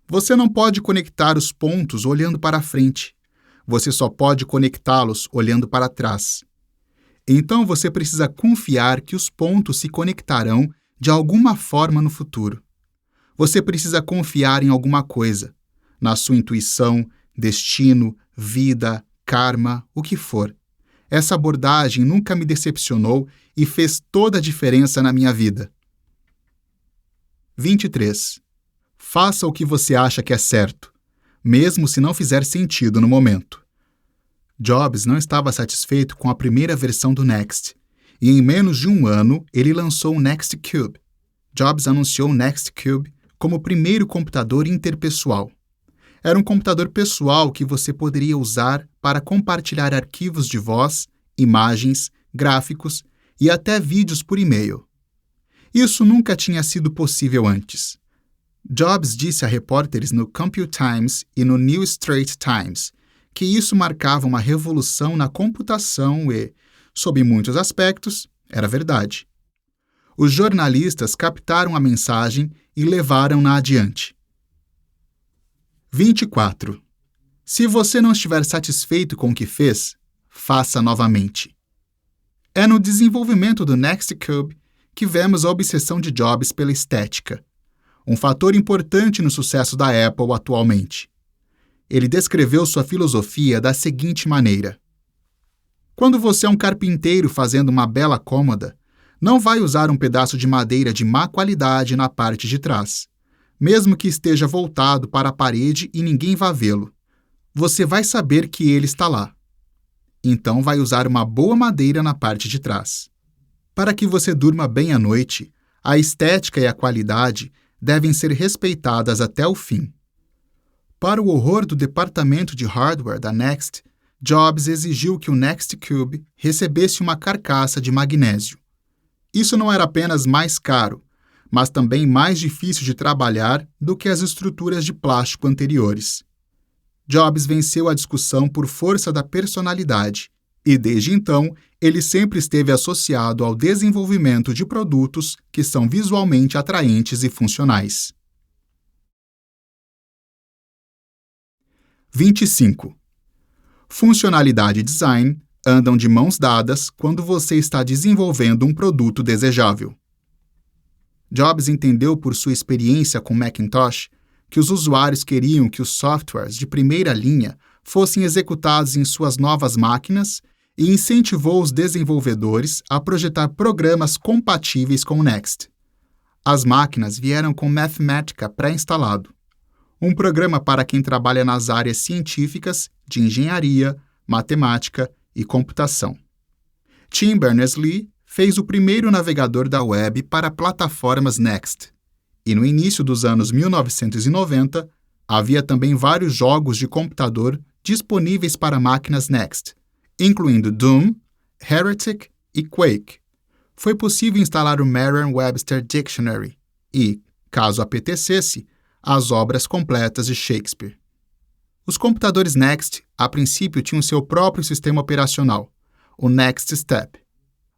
Você não pode conectar os pontos olhando para frente. Você só pode conectá-los olhando para trás. Então você precisa confiar que os pontos se conectarão de alguma forma no futuro. Você precisa confiar em alguma coisa, na sua intuição, destino, vida, karma, o que for. Essa abordagem nunca me decepcionou e fez toda a diferença na minha vida. 23. Faça o que você acha que é certo, mesmo se não fizer sentido no momento. Jobs não estava satisfeito com a primeira versão do Next, e em menos de um ano ele lançou o Next Cube. Jobs anunciou o Next Cube como o primeiro computador interpessoal. Era um computador pessoal que você poderia usar para compartilhar arquivos de voz, imagens, gráficos e até vídeos por e-mail. Isso nunca tinha sido possível antes. Jobs disse a repórteres no Compute Times e no New Straits Times que isso marcava uma revolução na computação e, sob muitos aspectos, era verdade. Os jornalistas captaram a mensagem e levaram-na adiante. 24. Se você não estiver satisfeito com o que fez, faça novamente. É no desenvolvimento do Next Cube que vemos a obsessão de Jobs pela estética, um fator importante no sucesso da Apple atualmente. Ele descreveu sua filosofia da seguinte maneira: quando você é um carpinteiro fazendo uma bela cômoda, não vai usar um pedaço de madeira de má qualidade na parte de trás, mesmo que esteja voltado para a parede e ninguém vá vê-lo. Você vai saber que ele está lá. Então vai usar uma boa madeira na parte de trás. Para que você durma bem à noite, a estética e a qualidade devem ser respeitadas até o fim. Para o horror do departamento de hardware da Next, Jobs exigiu que o Next Cube recebesse uma carcaça de magnésio. Isso não era apenas mais caro, mas também mais difícil de trabalhar do que as estruturas de plástico anteriores. Jobs venceu a discussão por força da personalidade e, desde então, ele sempre esteve associado ao desenvolvimento de produtos que são visualmente atraentes e funcionais. 25. Funcionalidade e design andam de mãos dadas quando você está desenvolvendo um produto desejável. Jobs entendeu por sua experiência com Macintosh que os usuários queriam que os softwares de primeira linha fossem executados em suas novas máquinas e incentivou os desenvolvedores a projetar programas compatíveis com o Next. As máquinas vieram com Mathematica pré-instalado, um programa para quem trabalha nas áreas científicas de engenharia, matemática e computação. Tim Berners-Lee fez o primeiro navegador da web para plataformas Next, e no início dos anos 1990 havia também vários jogos de computador disponíveis para máquinas Next, incluindo Doom, Heretic e Quake. Foi possível instalar o Merriam-Webster Dictionary e, caso apetecesse, as obras completas de Shakespeare. Os computadores Next, a princípio, tinham seu próprio sistema operacional, o Next Step.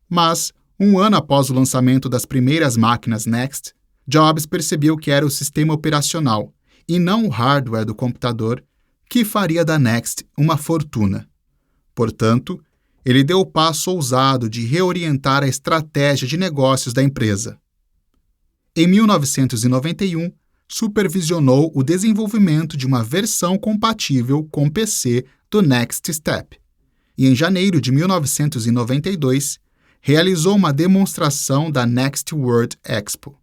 Mas, um ano após o lançamento das primeiras máquinas Next, Jobs percebeu que era o sistema operacional, e não o hardware do computador, que faria da Next uma fortuna. Portanto, ele deu o passo ousado de reorientar a estratégia de negócios da empresa. Em 1991, supervisionou o desenvolvimento de uma versão compatível com PC do Next Step, e em janeiro de 1992, realizou uma demonstração da Next World Expo.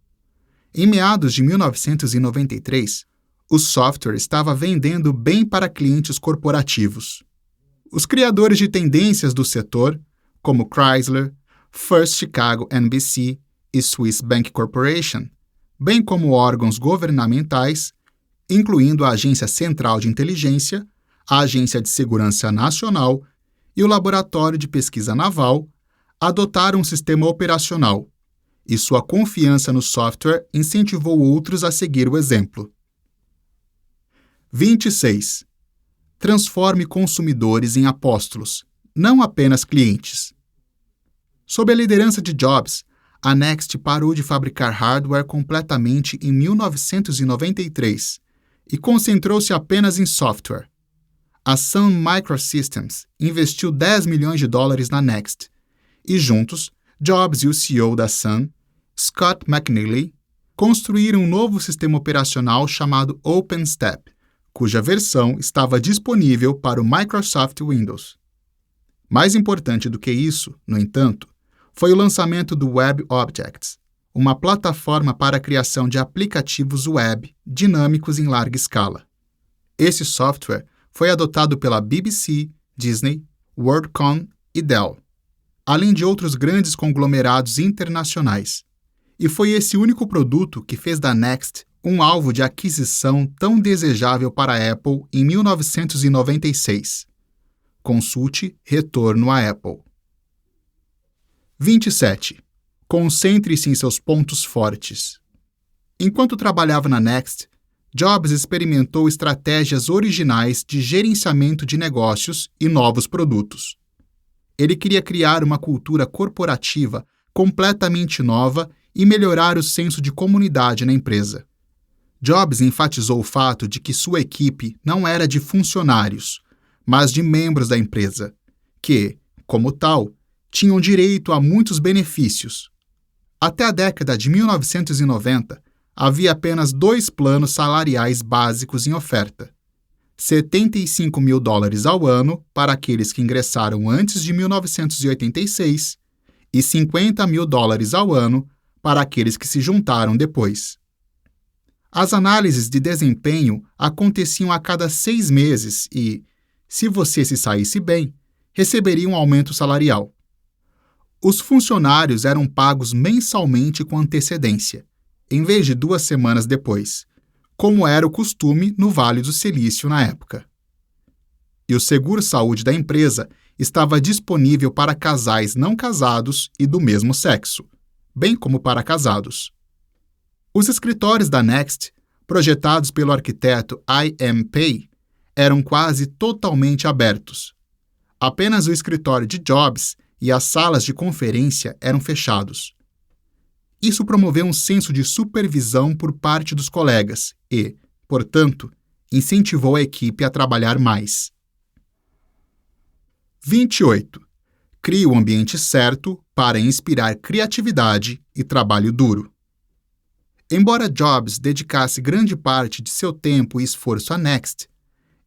Em meados de 1993, o software estava vendendo bem para clientes corporativos. Os criadores de tendências do setor, como Chrysler, First Chicago NBC e Swiss Bank Corporation, bem como órgãos governamentais, incluindo a Agência Central de Inteligência, a Agência de Segurança Nacional e o Laboratório de Pesquisa Naval, adotaram um sistema operacional, e sua confiança no software incentivou outros a seguir o exemplo. 26. Transforme consumidores em apóstolos, não apenas clientes. Sob a liderança de Jobs, a Next parou de fabricar hardware completamente em 1993 e concentrou-se apenas em software. A Sun Microsystems investiu $10 milhões na Next, e juntos, Jobs e o CEO da Sun, Scott McNealy, construíram um novo sistema operacional chamado OpenStep, cuja versão estava disponível para o Microsoft Windows. Mais importante do que isso, no entanto, foi o lançamento do Web Objects, uma plataforma para a criação de aplicativos web dinâmicos em larga escala. Esse software foi adotado pela BBC, Disney, WorldCom e Dell, além de outros grandes conglomerados internacionais. E foi esse único produto que fez da Next um alvo de aquisição tão desejável para a Apple em 1996. Consulte Retorno à Apple. 27. Concentre-se em seus pontos fortes. Enquanto trabalhava na Next, Jobs experimentou estratégias originais de gerenciamento de negócios e novos produtos. Ele queria criar uma cultura corporativa completamente nova e melhorar o senso de comunidade na empresa. Jobs enfatizou o fato de que sua equipe não era de funcionários, mas de membros da empresa, que, como tal, tinham direito a muitos benefícios. Até a década de 1990, havia apenas 2 planos salariais básicos em oferta: $75 mil ao ano para aqueles que ingressaram antes de 1986 e $50 mil ao ano para aqueles que se juntaram depois. As análises de desempenho aconteciam a cada 6 meses e, se você se saísse bem, receberia um aumento salarial. Os funcionários eram pagos mensalmente com antecedência, em vez de 2 semanas depois, como era o costume no Vale do Silício na época. E o seguro-saúde da empresa estava disponível para casais não casados e do mesmo sexo, bem como para casados. Os escritórios da Next, projetados pelo arquiteto I.M. Pei, eram quase totalmente abertos. Apenas o escritório de Jobs e as salas de conferência eram fechados. Isso promoveu um senso de supervisão por parte dos colegas e, portanto, incentivou a equipe a trabalhar mais. 28. Crie o ambiente certo para inspirar criatividade e trabalho duro. Embora Jobs dedicasse grande parte de seu tempo e esforço à Next,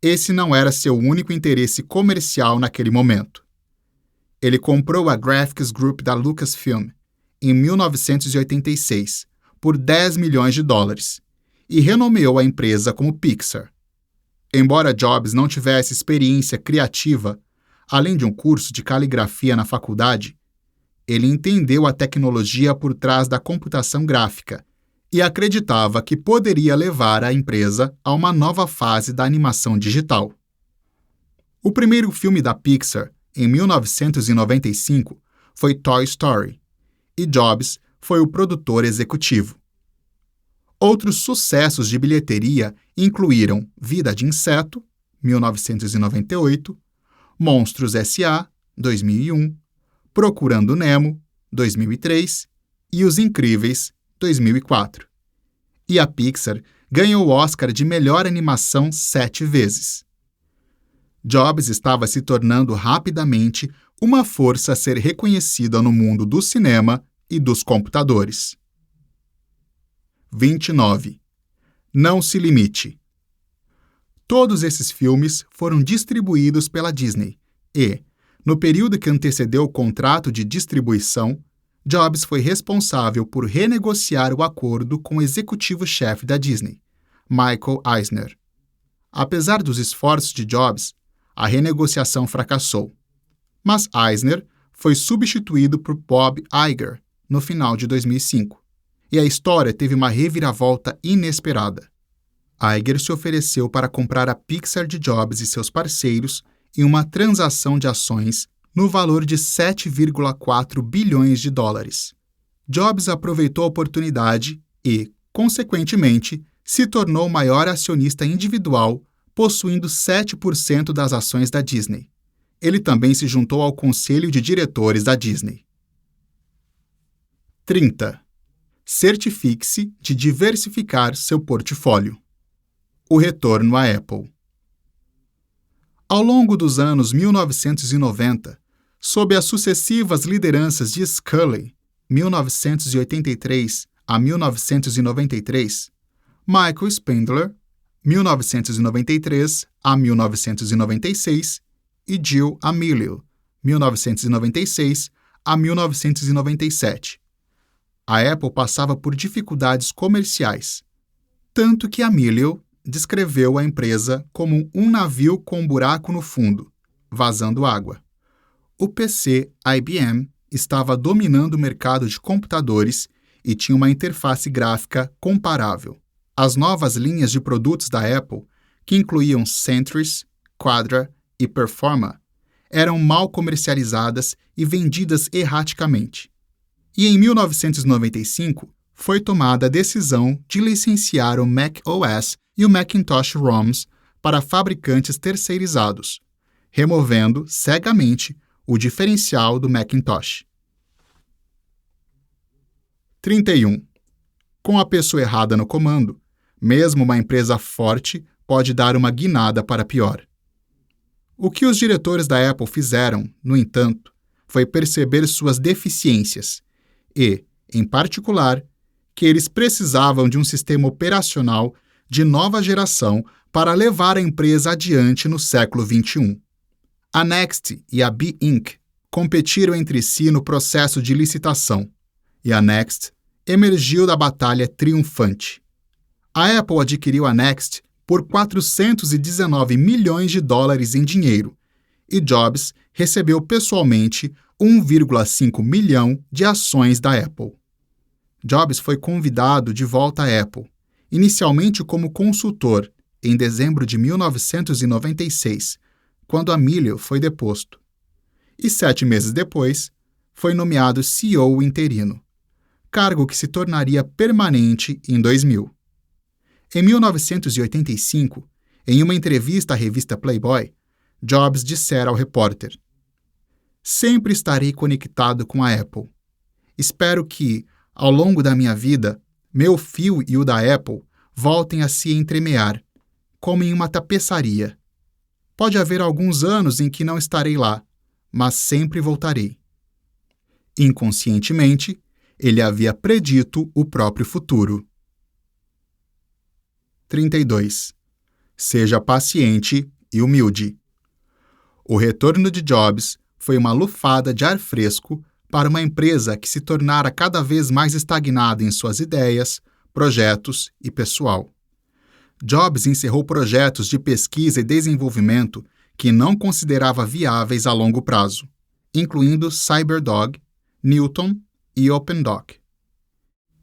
esse não era seu único interesse comercial naquele momento. Ele comprou a Graphics Group da Lucasfilm em 1986 por $10 milhões e renomeou a empresa como Pixar. Embora Jobs não tivesse experiência criativa, além de um curso de caligrafia na faculdade, ele entendeu a tecnologia por trás da computação gráfica e acreditava que poderia levar a empresa a uma nova fase da animação digital. O primeiro filme da Pixar, em 1995, foi Toy Story, e Jobs foi o produtor executivo. Outros sucessos de bilheteria incluíram Vida de Inseto, 1998, Monstros S.A., 2001, Procurando Nemo, 2003 e Os Incríveis, 2004. E a Pixar ganhou o Oscar de melhor animação 7 vezes. Jobs estava se tornando rapidamente uma força a ser reconhecida no mundo do cinema e dos computadores. 29. Não se limite. Todos esses filmes foram distribuídos pela Disney e, no período que antecedeu o contrato de distribuição, Jobs foi responsável por renegociar o acordo com o executivo-chefe da Disney, Michael Eisner. Apesar dos esforços de Jobs, a renegociação fracassou. Mas Eisner foi substituído por Bob Iger no final de 2005, e a história teve uma reviravolta inesperada. Iger se ofereceu para comprar a Pixar de Jobs e seus parceiros em uma transação de ações no valor de 7,4 bilhões de dólares. Jobs aproveitou a oportunidade e, consequentemente, se tornou o maior acionista individual, possuindo 7% das ações da Disney. Ele também se juntou ao conselho de diretores da Disney. 30. Certifique-se de diversificar seu portfólio. O retorno à Apple. Ao longo dos anos 1990, sob as sucessivas lideranças de Sculley, 1983 a 1993, Michael Spindler, 1993 a 1996, e Jill Amelio, 1996 a 1997. A Apple passava por dificuldades comerciais, tanto que Amelio descreveu a empresa como um navio com um buraco no fundo, vazando água. O PC IBM estava dominando o mercado de computadores e tinha uma interface gráfica comparável. As novas linhas de produtos da Apple, que incluíam Centris, Quadra e Performa, eram mal comercializadas e vendidas erraticamente. E em 1995, foi tomada a decisão de licenciar o Mac OS e o Macintosh ROMs para fabricantes terceirizados, removendo cegamente o diferencial do Macintosh. 31. Com a pessoa errada no comando, mesmo uma empresa forte pode dar uma guinada para pior. O que os diretores da Apple fizeram, no entanto, foi perceber suas deficiências e, em particular, que eles precisavam de um sistema operacional de nova geração para levar a empresa adiante no século XXI. A Next e a Be Inc. competiram entre si no processo de licitação, e a Next emergiu da batalha triunfante. A Apple adquiriu a Next por 419 milhões de dólares em dinheiro, e Jobs recebeu pessoalmente 1,5 milhão de ações da Apple. Jobs foi convidado de volta à Apple, inicialmente como consultor, em dezembro de 1996, quando Amelio foi deposto. E 7 meses depois, foi nomeado CEO interino, cargo que se tornaria permanente em 2000. Em 1985, em uma entrevista à revista Playboy, Jobs dissera ao repórter: "Sempre estarei conectado com a Apple. Espero que, ao longo da minha vida, meu fio e o da Apple voltem a se entremear, como em uma tapeçaria. Pode haver alguns anos em que não estarei lá, mas sempre voltarei." Inconscientemente, ele havia predito o próprio futuro. 32. Seja paciente e humilde. O retorno de Jobs foi uma lufada de ar fresco para uma empresa que se tornara cada vez mais estagnada em suas ideias, projetos e pessoal. Jobs encerrou projetos de pesquisa e desenvolvimento que não considerava viáveis a longo prazo, incluindo CyberDog, Newton e OpenDoc.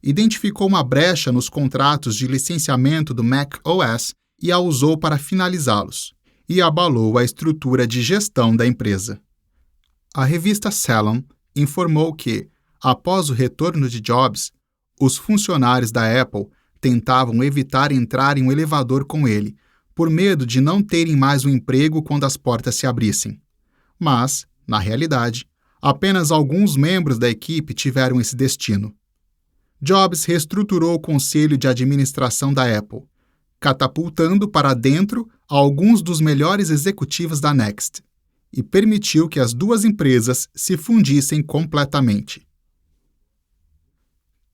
Identificou uma brecha nos contratos de licenciamento do Mac OS e a usou para finalizá-los. e abalou a estrutura de gestão da empresa. A revista Salon informou que, após o retorno de Jobs, os funcionários da Apple tentavam evitar entrar em um elevador com ele, por medo de não terem mais um emprego quando as portas se abrissem. Mas, na realidade, apenas alguns membros da equipe tiveram esse destino. Jobs reestruturou o conselho de administração da Apple, catapultando para dentro alguns dos melhores executivos da Next, e permitiu que as duas empresas se fundissem completamente.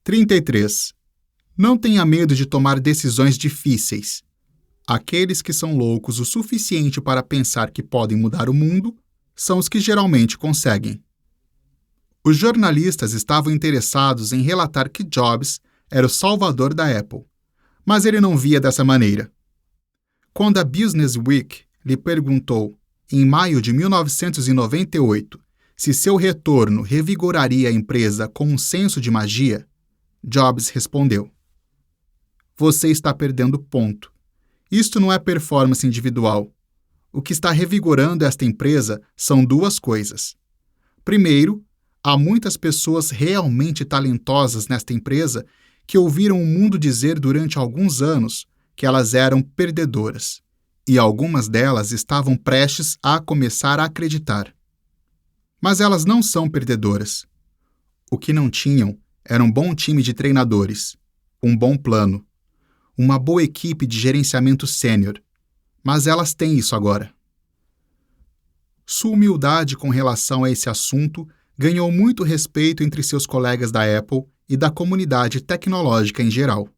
33. Não tenha medo de tomar decisões difíceis. Aqueles que são loucos o suficiente para pensar que podem mudar o mundo são os que geralmente conseguem. Os jornalistas estavam interessados em relatar que Jobs era o salvador da Apple, mas ele não via dessa maneira. Quando a Business Week lhe perguntou, em maio de 1998, se seu retorno revigoraria a empresa com um senso de magia, Jobs respondeu: "Você está perdendo ponto. Isto não é performance individual. O que está revigorando esta empresa são duas coisas. Primeiro, há muitas pessoas realmente talentosas nesta empresa que ouviram o mundo dizer durante alguns anos que elas eram perdedoras, e algumas delas estavam prestes a começar a acreditar. Mas elas não são perdedoras. O que não tinham era um bom time de treinadores, um bom plano, uma boa equipe de gerenciamento sênior, mas elas têm isso agora." Sua humildade com relação a esse assunto ganhou muito respeito entre seus colegas da Apple e da comunidade tecnológica em geral.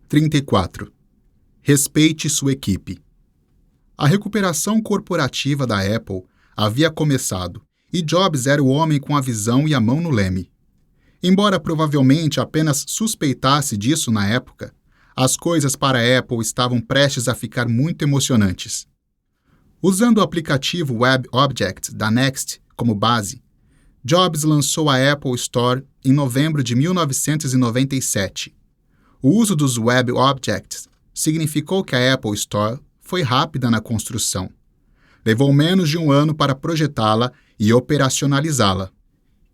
34. Respeite sua equipe. A recuperação corporativa da Apple havia começado e Jobs era o homem com a visão e a mão no leme. Embora provavelmente apenas suspeitasse disso na época, as coisas para a Apple estavam prestes a ficar muito emocionantes. Usando o aplicativo WebObjects da Next como base, Jobs lançou a Apple Store em novembro de 1997. O uso dos WebObjects significou que a Apple Store foi rápida na construção. Levou menos de um ano para projetá-la e operacionalizá-la.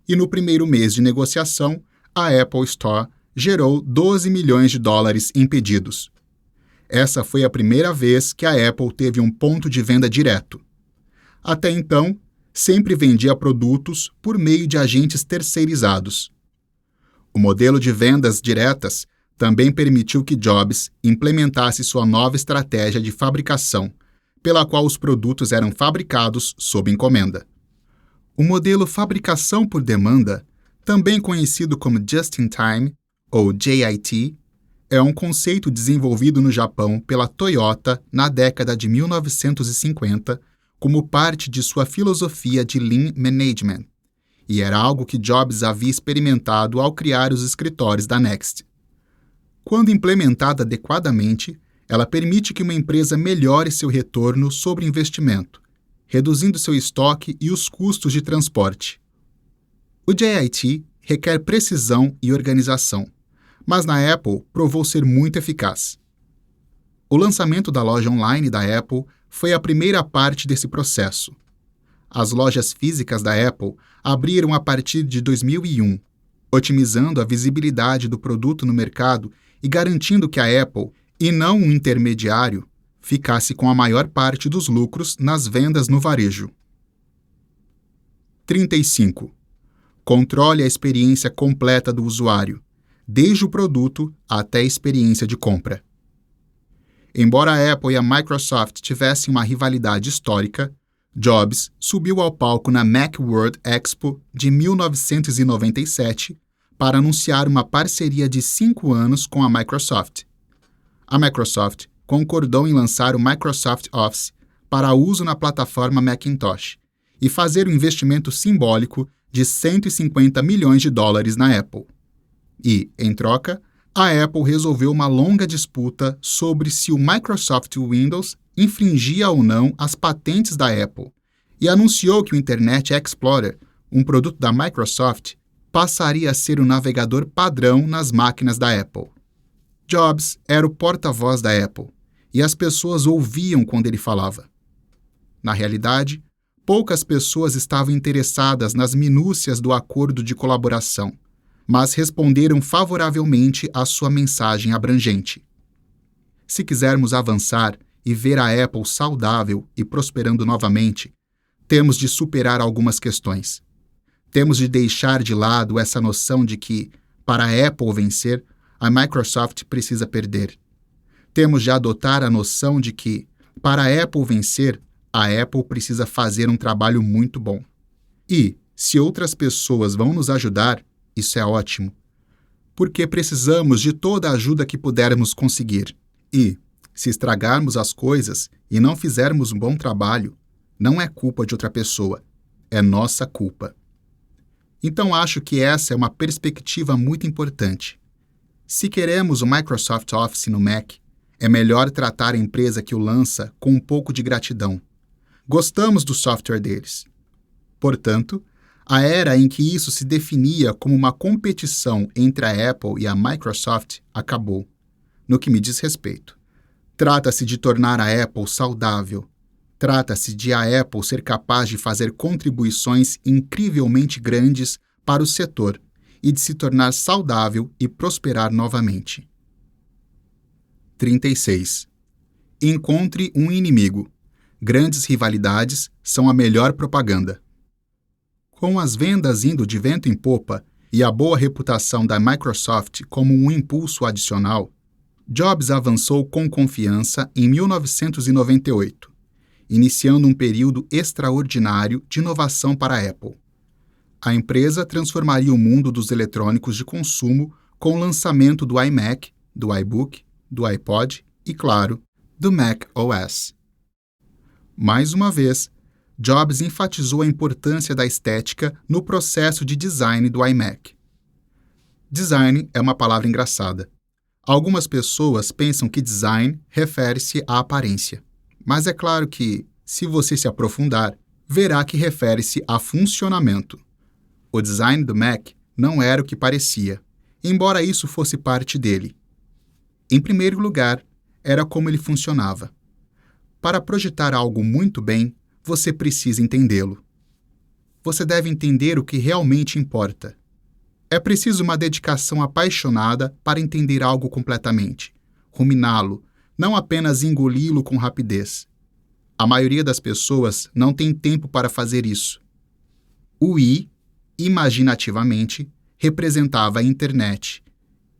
E no primeiro mês de negociação, a Apple Store gerou $12 milhões em pedidos. Essa foi a primeira vez que a Apple teve um ponto de venda direto. Até então, sempre vendia produtos por meio de agentes terceirizados. O modelo de vendas diretas também permitiu que Jobs implementasse sua nova estratégia de fabricação, pela qual os produtos eram fabricados sob encomenda. O modelo fabricação por demanda, também conhecido como Just-in-Time, ou JIT, é um conceito desenvolvido no Japão pela Toyota na década de 1950 como parte de sua filosofia de Lean Management, e era algo que Jobs havia experimentado ao criar os escritórios da Next. Quando implementada adequadamente, ela permite que uma empresa melhore seu retorno sobre investimento, reduzindo seu estoque e os custos de transporte. O JIT requer precisão e organização, mas na Apple provou ser muito eficaz. O lançamento da loja online da Apple foi a primeira parte desse processo. As lojas físicas da Apple abriram a partir de 2001, otimizando a visibilidade do produto no mercado e garantindo que a Apple, e não um intermediário, ficasse com a maior parte dos lucros nas vendas no varejo. 35. Controle a experiência completa do usuário, desde o produto até a experiência de compra. Embora a Apple e a Microsoft tivessem uma rivalidade histórica, Jobs subiu ao palco na Macworld Expo de 1997 para anunciar uma parceria de 5 anos com a Microsoft. A Microsoft concordou em lançar o Microsoft Office para uso na plataforma Macintosh e fazer um investimento simbólico de $150 milhões na Apple. E, em troca, a Apple resolveu uma longa disputa sobre se o Microsoft Windows infringia ou não as patentes da Apple e anunciou que o Internet Explorer, um produto da Microsoft, passaria a ser o navegador padrão nas máquinas da Apple. Jobs era o porta-voz da Apple, e as pessoas ouviam quando ele falava. Na realidade, poucas pessoas estavam interessadas nas minúcias do acordo de colaboração, mas responderam favoravelmente à sua mensagem abrangente. Se quisermos avançar e ver a Apple saudável e prosperando novamente, temos de superar algumas questões. Temos de deixar de lado essa noção de que, para a Apple vencer, a Microsoft precisa perder. Temos de adotar a noção de que, para a Apple vencer, a Apple precisa fazer um trabalho muito bom. E, se outras pessoas vão nos ajudar, isso é ótimo, porque precisamos de toda a ajuda que pudermos conseguir. E, se estragarmos as coisas e não fizermos um bom trabalho, não é culpa de outra pessoa, é nossa culpa. Então acho que essa é uma perspectiva muito importante. Se queremos o Microsoft Office no Mac, é melhor tratar a empresa que o lança com um pouco de gratidão. Gostamos do software deles. Portanto, a era em que isso se definia como uma competição entre a Apple e a Microsoft acabou, no que me diz respeito. Trata-se de tornar a Apple saudável. Trata-se de a Apple ser capaz de fazer contribuições incrivelmente grandes para o setor e de se tornar saudável e prosperar novamente. 36. Encontre um inimigo. Grandes rivalidades são a melhor propaganda. Com as vendas indo de vento em popa e a boa reputação da Microsoft como um impulso adicional, Jobs avançou com confiança em 1998, iniciando um período extraordinário de inovação para a Apple. A empresa transformaria o mundo dos eletrônicos de consumo com o lançamento do iMac, do iBook, do iPod e, claro, do Mac OS. Mais uma vez, Jobs enfatizou a importância da estética no processo de design do iMac. Design é uma palavra engraçada. Algumas pessoas pensam que design refere-se à aparência, mas é claro que, se você se aprofundar, verá que refere-se a funcionamento. O design do Mac não era o que parecia, embora isso fosse parte dele. Em primeiro lugar, era como ele funcionava. Para projetar algo muito bem, você precisa entendê-lo. Você deve entender o que realmente importa. É preciso uma dedicação apaixonada para entender algo completamente, ruminá-lo, não apenas engoli-lo com rapidez. A maioria das pessoas não tem tempo para fazer isso. O I, imaginativamente, representava a internet,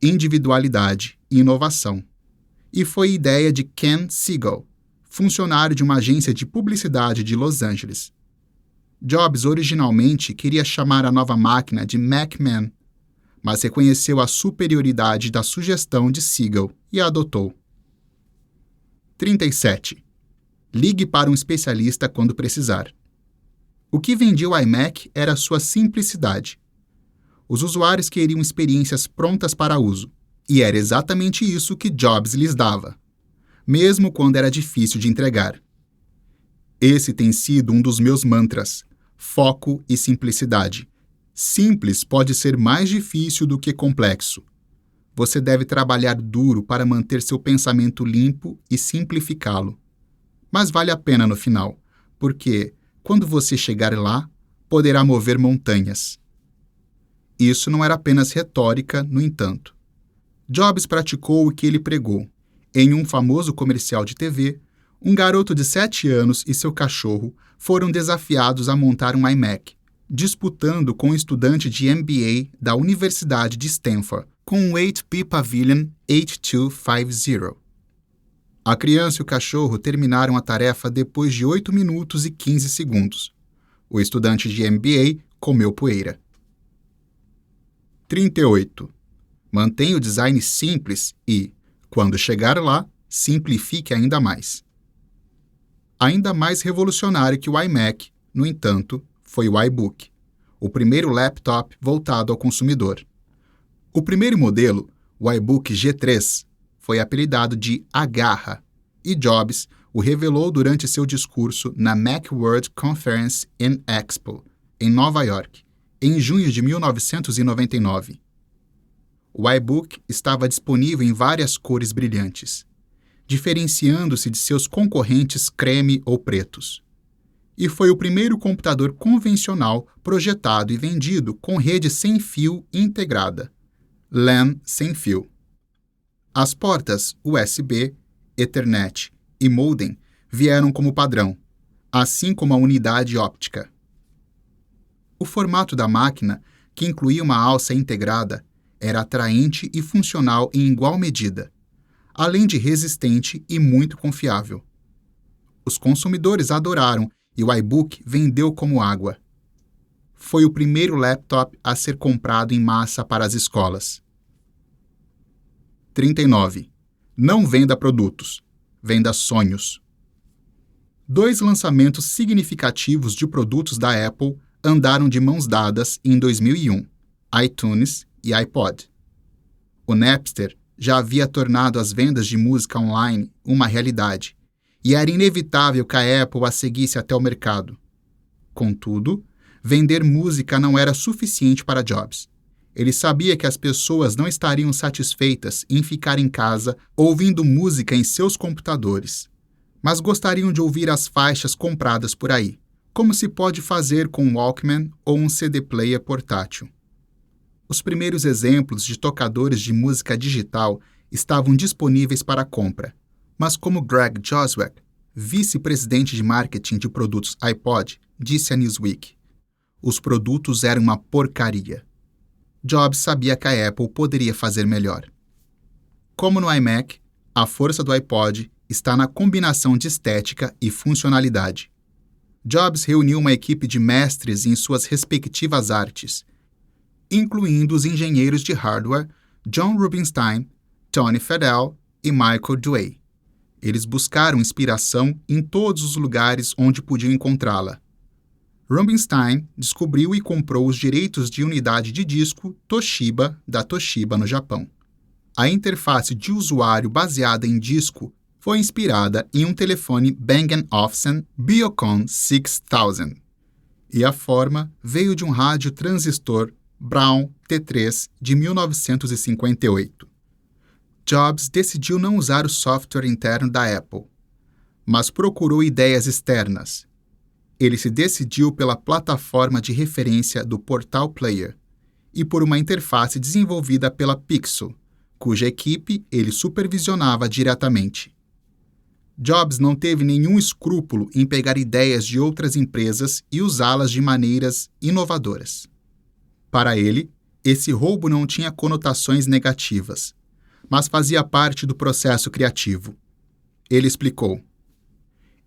individualidade e inovação. E foi ideia de Ken Segall, funcionário de uma agência de publicidade de Los Angeles. Jobs originalmente queria chamar a nova máquina de Macman, mas reconheceu a superioridade da sugestão de Segall e a adotou. 37. Ligue para um especialista quando precisar. O que vendia o iMac era sua simplicidade. Os usuários queriam experiências prontas para uso, e era exatamente isso que Jobs lhes dava, mesmo quando era difícil de entregar. Esse tem sido um dos meus mantras: foco e simplicidade. Simples pode ser mais difícil do que complexo. Você deve trabalhar duro para manter seu pensamento limpo e simplificá-lo. Mas vale a pena no final, porque, quando você chegar lá, poderá mover montanhas. Isso não era apenas retórica, no entanto. Jobs praticou o que ele pregou. Em um famoso comercial de TV, um garoto de 7 anos e seu cachorro foram desafiados a montar um iMac, disputando com um estudante de MBA da Universidade de Stanford, com um HP Pavilion 8250. A criança e o cachorro terminaram a tarefa depois de 8 minutos e 15 segundos. O estudante de MBA comeu poeira. 38. Mantenha o design simples e, quando chegar lá, simplifique ainda mais. Ainda mais revolucionário que o iMac, no entanto, foi o iBook, o primeiro laptop voltado ao consumidor. O primeiro modelo, o iBook G3, foi apelidado de A Garra, e Jobs o revelou durante seu discurso na Macworld Conference and Expo, em Nova York, em junho de 1999. O iBook estava disponível em várias cores brilhantes. diferenciando-se de seus concorrentes creme ou pretos. E foi o primeiro computador convencional projetado e vendido com rede sem fio integrada, LAN sem fio. As portas USB, Ethernet e modem vieram como padrão, assim como a unidade óptica. O formato da máquina, que incluía uma alça integrada, era atraente e funcional em igual medida, além de resistente e muito confiável. Os consumidores adoraram e o iBook vendeu como água. Foi o primeiro laptop a ser comprado em massa para as escolas. 39. Não venda produtos, venda sonhos. 2 lançamentos significativos de produtos da Apple andaram de mãos dadas em 2001, iTunes e iPod. O Napster já havia tornado as vendas de música online uma realidade, e era inevitável que a Apple a seguisse até o mercado. Contudo, vender música não era suficiente para Jobs. Ele sabia que as pessoas não estariam satisfeitas em ficar em casa ouvindo música em seus computadores, mas gostariam de ouvir as faixas compradas por aí, como se pode fazer com um Walkman ou um CD player portátil. Os primeiros exemplos de tocadores de música digital estavam disponíveis para compra, mas como Greg Joswick, vice-presidente de marketing de produtos iPod, disse a Newsweek, os produtos eram uma porcaria. Jobs sabia que a Apple poderia fazer melhor. Como no iMac, a força do iPod está na combinação de estética e funcionalidade. Jobs reuniu uma equipe de mestres em suas respectivas artes, incluindo os engenheiros de hardware John Rubinstein, Tony Fadell e Michael Dewey. Eles buscaram inspiração em todos os lugares onde podiam encontrá-la. Rubinstein descobriu e comprou os direitos de unidade de disco Toshiba da Toshiba no Japão. A interface de usuário baseada em disco foi inspirada em um telefone Bang & Olufsen Biocon 6000, e a forma veio de um rádio transistor Brown T3 de 1958. Jobs decidiu não usar o software interno da Apple, mas procurou ideias externas. Ele se decidiu pela plataforma de referência do Portal Player e por uma interface desenvolvida pela Pixel, cuja equipe ele supervisionava diretamente. Jobs não teve nenhum escrúpulo em pegar ideias de outras empresas e usá-las de maneiras inovadoras. Para ele, esse roubo não tinha conotações negativas, mas fazia parte do processo criativo. Ele explicou: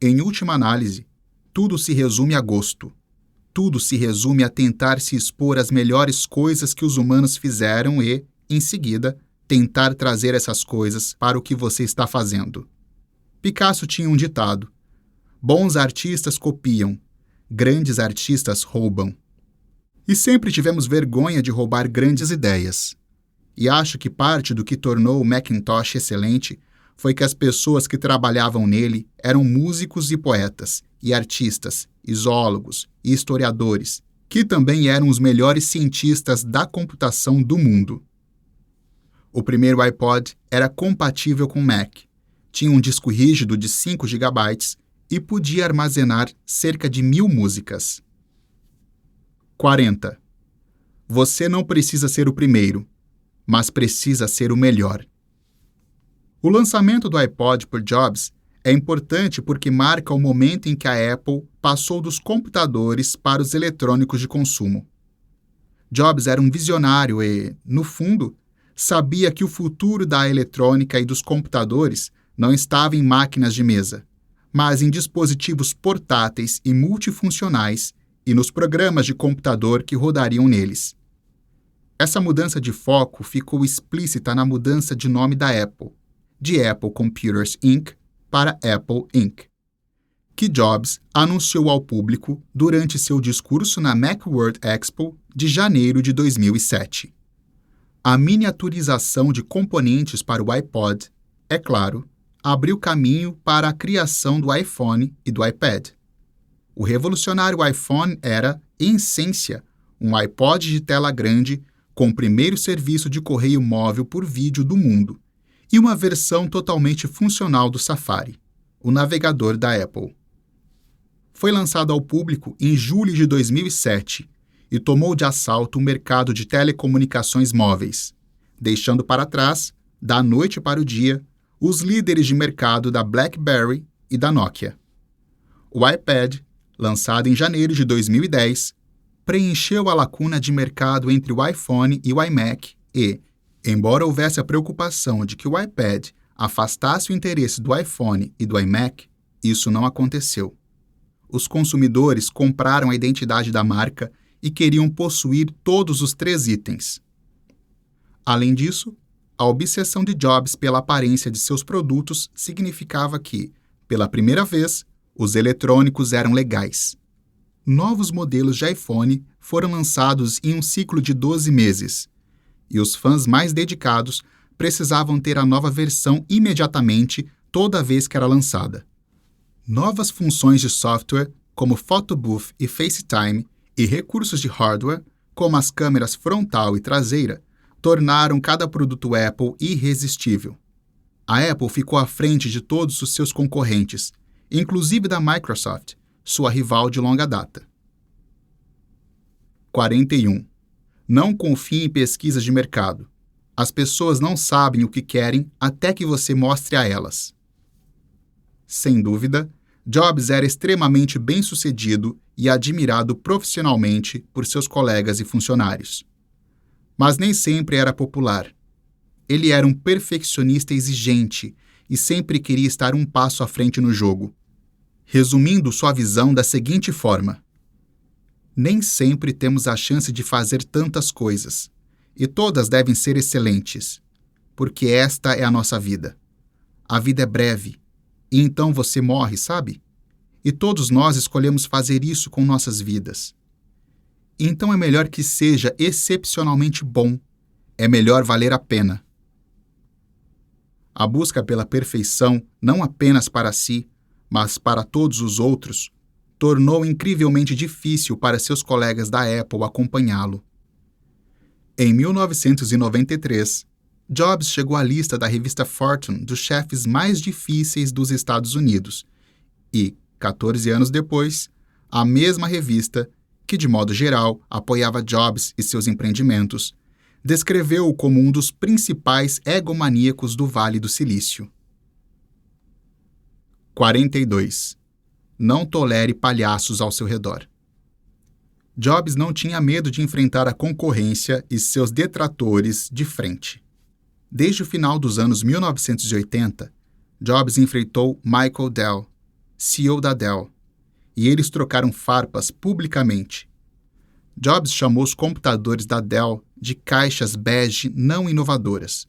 em última análise, tudo se resume a gosto. Tudo se resume a tentar se expor às melhores coisas que os humanos fizeram e, em seguida, tentar trazer essas coisas para o que você está fazendo. Picasso tinha um ditado: bons artistas copiam, grandes artistas roubam. E sempre tivemos vergonha de roubar grandes ideias. E acho que parte do que tornou o Macintosh excelente foi que as pessoas que trabalhavam nele eram músicos e poetas, e artistas, e zoólogos, e historiadores, que também eram os melhores cientistas da computação do mundo. O primeiro iPod era compatível com Mac, tinha um disco rígido de 5 GB e podia armazenar cerca de 1000 músicas. 40. Você não precisa ser o primeiro, mas precisa ser o melhor. O lançamento do iPod por Jobs é importante porque marca o momento em que a Apple passou dos computadores para os eletrônicos de consumo. Jobs era um visionário e, no fundo, sabia que o futuro da eletrônica e dos computadores não estava em máquinas de mesa, mas em dispositivos portáteis e multifuncionais e nos programas de computador que rodariam neles. Essa mudança de foco ficou explícita na mudança de nome da Apple, de Apple Computers Inc. para Apple Inc., que Jobs anunciou ao público durante seu discurso na Macworld Expo de janeiro de 2007. A miniaturização de componentes para o iPod, é claro, abriu caminho para a criação do iPhone e do iPad. O revolucionário iPhone era, em essência, um iPod de tela grande com o primeiro serviço de correio móvel por vídeo do mundo e uma versão totalmente funcional do Safari, o navegador da Apple. Foi lançado ao público em julho de 2007 e tomou de assalto o mercado de telecomunicações móveis, deixando para trás, da noite para o dia, os líderes de mercado da BlackBerry e da Nokia. O iPad, lançado em janeiro de 2010, preencheu a lacuna de mercado entre o iPhone e o iMac e, embora houvesse a preocupação de que o iPad afastasse o interesse do iPhone e do iMac, isso não aconteceu. Os consumidores compraram a identidade da marca e queriam possuir todos os 3 itens. Além disso, a obsessão de Jobs pela aparência de seus produtos significava que, pela primeira vez, os eletrônicos eram legais. Novos modelos de iPhone foram lançados em um ciclo de 12 meses, e os fãs mais dedicados precisavam ter a nova versão imediatamente toda vez que era lançada. Novas funções de software, como Photo Booth e FaceTime, e recursos de hardware, como as câmeras frontal e traseira, tornaram cada produto Apple irresistível. A Apple ficou à frente de todos os seus concorrentes, inclusive da Microsoft, sua rival de longa data. 41. Não confie em pesquisas de mercado. As pessoas não sabem o que querem até que você mostre a elas. Sem dúvida, Jobs era extremamente bem-sucedido e admirado profissionalmente por seus colegas e funcionários. Mas nem sempre era popular. Ele era um perfeccionista exigente e sempre queria estar um passo à frente no jogo. Resumindo sua visão da seguinte forma: nem sempre temos a chance de fazer tantas coisas, e todas devem ser excelentes, porque esta é a nossa vida. A vida é breve, e então você morre, sabe? E todos nós escolhemos fazer isso com nossas vidas. Então é melhor que seja excepcionalmente bom, é melhor valer a pena. A busca pela perfeição, não apenas para si, mas para todos os outros, tornou incrivelmente difícil para seus colegas da Apple acompanhá-lo. Em 1993, Jobs chegou à lista da revista Fortune dos chefes mais difíceis dos Estados Unidos e, 14 anos depois, a mesma revista, que de modo geral apoiava Jobs e seus empreendimentos, descreveu-o como um dos principais egomaníacos do Vale do Silício. 42. Não tolere palhaços ao seu redor. Jobs não tinha medo de enfrentar a concorrência e seus detratores de frente. Desde o final dos anos 1980, Jobs enfrentou Michael Dell, CEO da Dell, e eles trocaram farpas publicamente. Jobs chamou os computadores da Dell de caixas bege não inovadoras.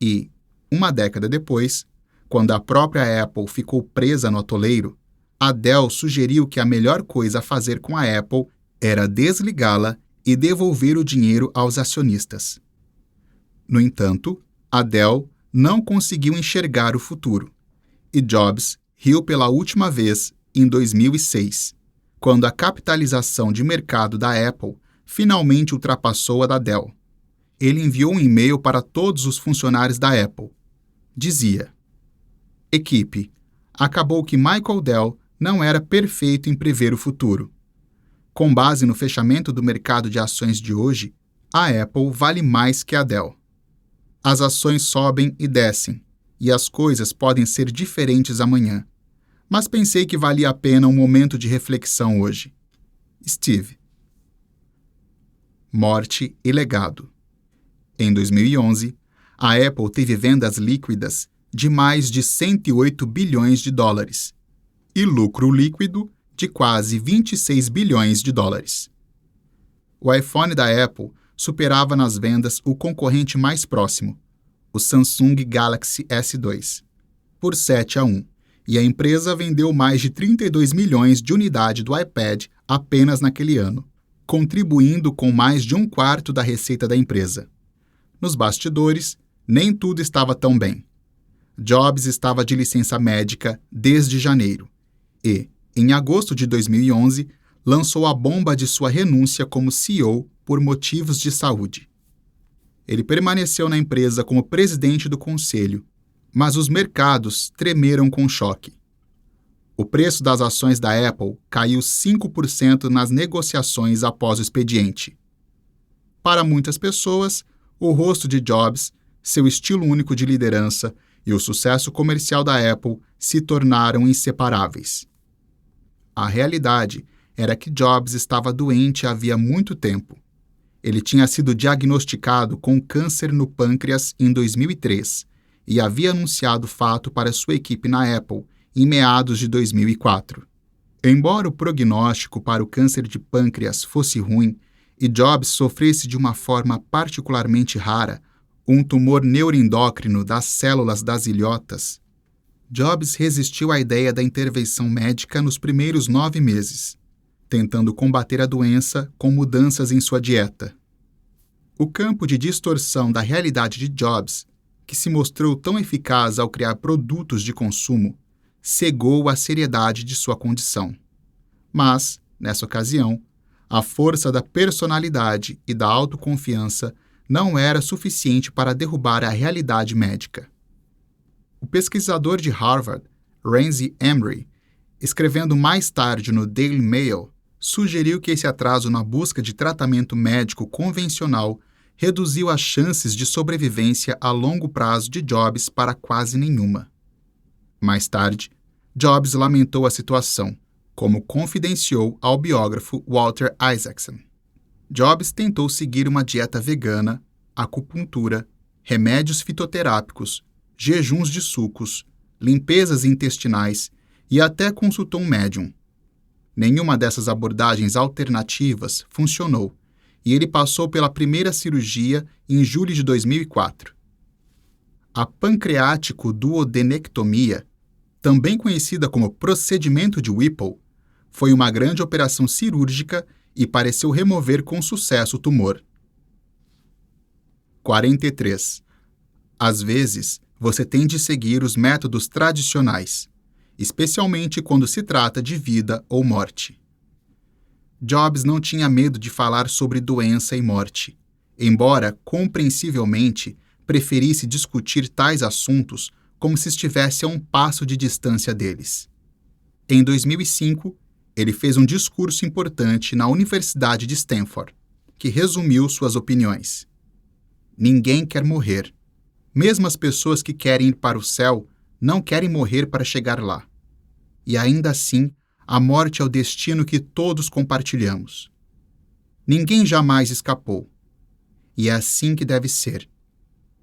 E, uma década depois, quando a própria Apple ficou presa no atoleiro, a Dell sugeriu que a melhor coisa a fazer com a Apple era desligá-la e devolver o dinheiro aos acionistas. No entanto, a Dell não conseguiu enxergar o futuro, e Jobs riu pela última vez em 2006, quando a capitalização de mercado da Apple finalmente ultrapassou a da Dell. Ele enviou um e-mail para todos os funcionários da Apple. Dizia: Equipe, acabou que Michael Dell não era perfeito em prever o futuro. Com base no fechamento do mercado de ações de hoje, a Apple vale mais que a Dell. As ações sobem e descem, e as coisas podem ser diferentes amanhã. Mas pensei que valia a pena um momento de reflexão hoje. Steve. Morte e legado. Em 2011, a Apple teve vendas líquidas de mais de 108 bilhões de dólares e lucro líquido de quase 26 bilhões de dólares. O iPhone da Apple superava nas vendas o concorrente mais próximo, o Samsung Galaxy S2, por 7-1, e a empresa vendeu mais de 32 milhões de unidades do iPad apenas naquele ano, contribuindo com mais de 1/4 da receita da empresa. Nos bastidores, nem tudo estava tão bem. Jobs estava de licença médica desde janeiro e, em agosto de 2011, lançou a bomba de sua renúncia como CEO por motivos de saúde. Ele permaneceu na empresa como presidente do conselho Mas os mercados tremeram com choque. O preço das ações da Apple caiu 5% nas negociações após o expediente. Para muitas pessoas, o rosto de Jobs, seu estilo único de liderança e o sucesso comercial da Apple se tornaram inseparáveis. A realidade era que Jobs estava doente havia muito tempo. Ele tinha sido diagnosticado com câncer no pâncreas em 2003 e havia anunciado o fato para sua equipe na Apple em meados de 2004. Embora o prognóstico para o câncer de pâncreas fosse ruim e Jobs sofresse de uma forma particularmente rara, um tumor neuroendócrino das células das ilhotas, Jobs resistiu à ideia da intervenção médica nos primeiros 9 meses, tentando combater a doença com mudanças em sua dieta. O campo de distorção da realidade de Jobs, que se mostrou tão eficaz ao criar produtos de consumo, cegou a seriedade de sua condição. Mas, nessa ocasião, a força da personalidade e da autoconfiança não era suficiente para derrubar a realidade médica. O pesquisador de Harvard, Ramsey Emery, escrevendo mais tarde no Daily Mail, sugeriu que esse atraso na busca de tratamento médico convencional reduziu as chances de sobrevivência a longo prazo de Jobs para quase nenhuma. Mais tarde, Jobs lamentou a situação, como confidenciou ao biógrafo Walter Isaacson. Jobs tentou seguir uma dieta vegana, acupuntura, remédios fitoterápicos, jejuns de sucos, limpezas intestinais e até consultou um médium. Nenhuma dessas abordagens alternativas funcionou e ele passou pela primeira cirurgia em julho de 2004. A pancreático-duodenectomia, também conhecida como procedimento de Whipple, foi uma grande operação cirúrgica e pareceu remover com sucesso o tumor. 43. Às vezes, você tem de seguir os métodos tradicionais, especialmente quando se trata de vida ou morte. Jobs não tinha medo de falar sobre doença e morte, embora, compreensivelmente, preferisse discutir tais assuntos como se estivesse a um passo de distância deles. Em 2005, ele fez um discurso importante na Universidade de Stanford, que resumiu suas opiniões. Ninguém quer morrer. Mesmo as pessoas que querem ir para o céu não querem morrer para chegar lá. E ainda assim, a morte é o destino que todos compartilhamos. Ninguém jamais escapou. E é assim que deve ser.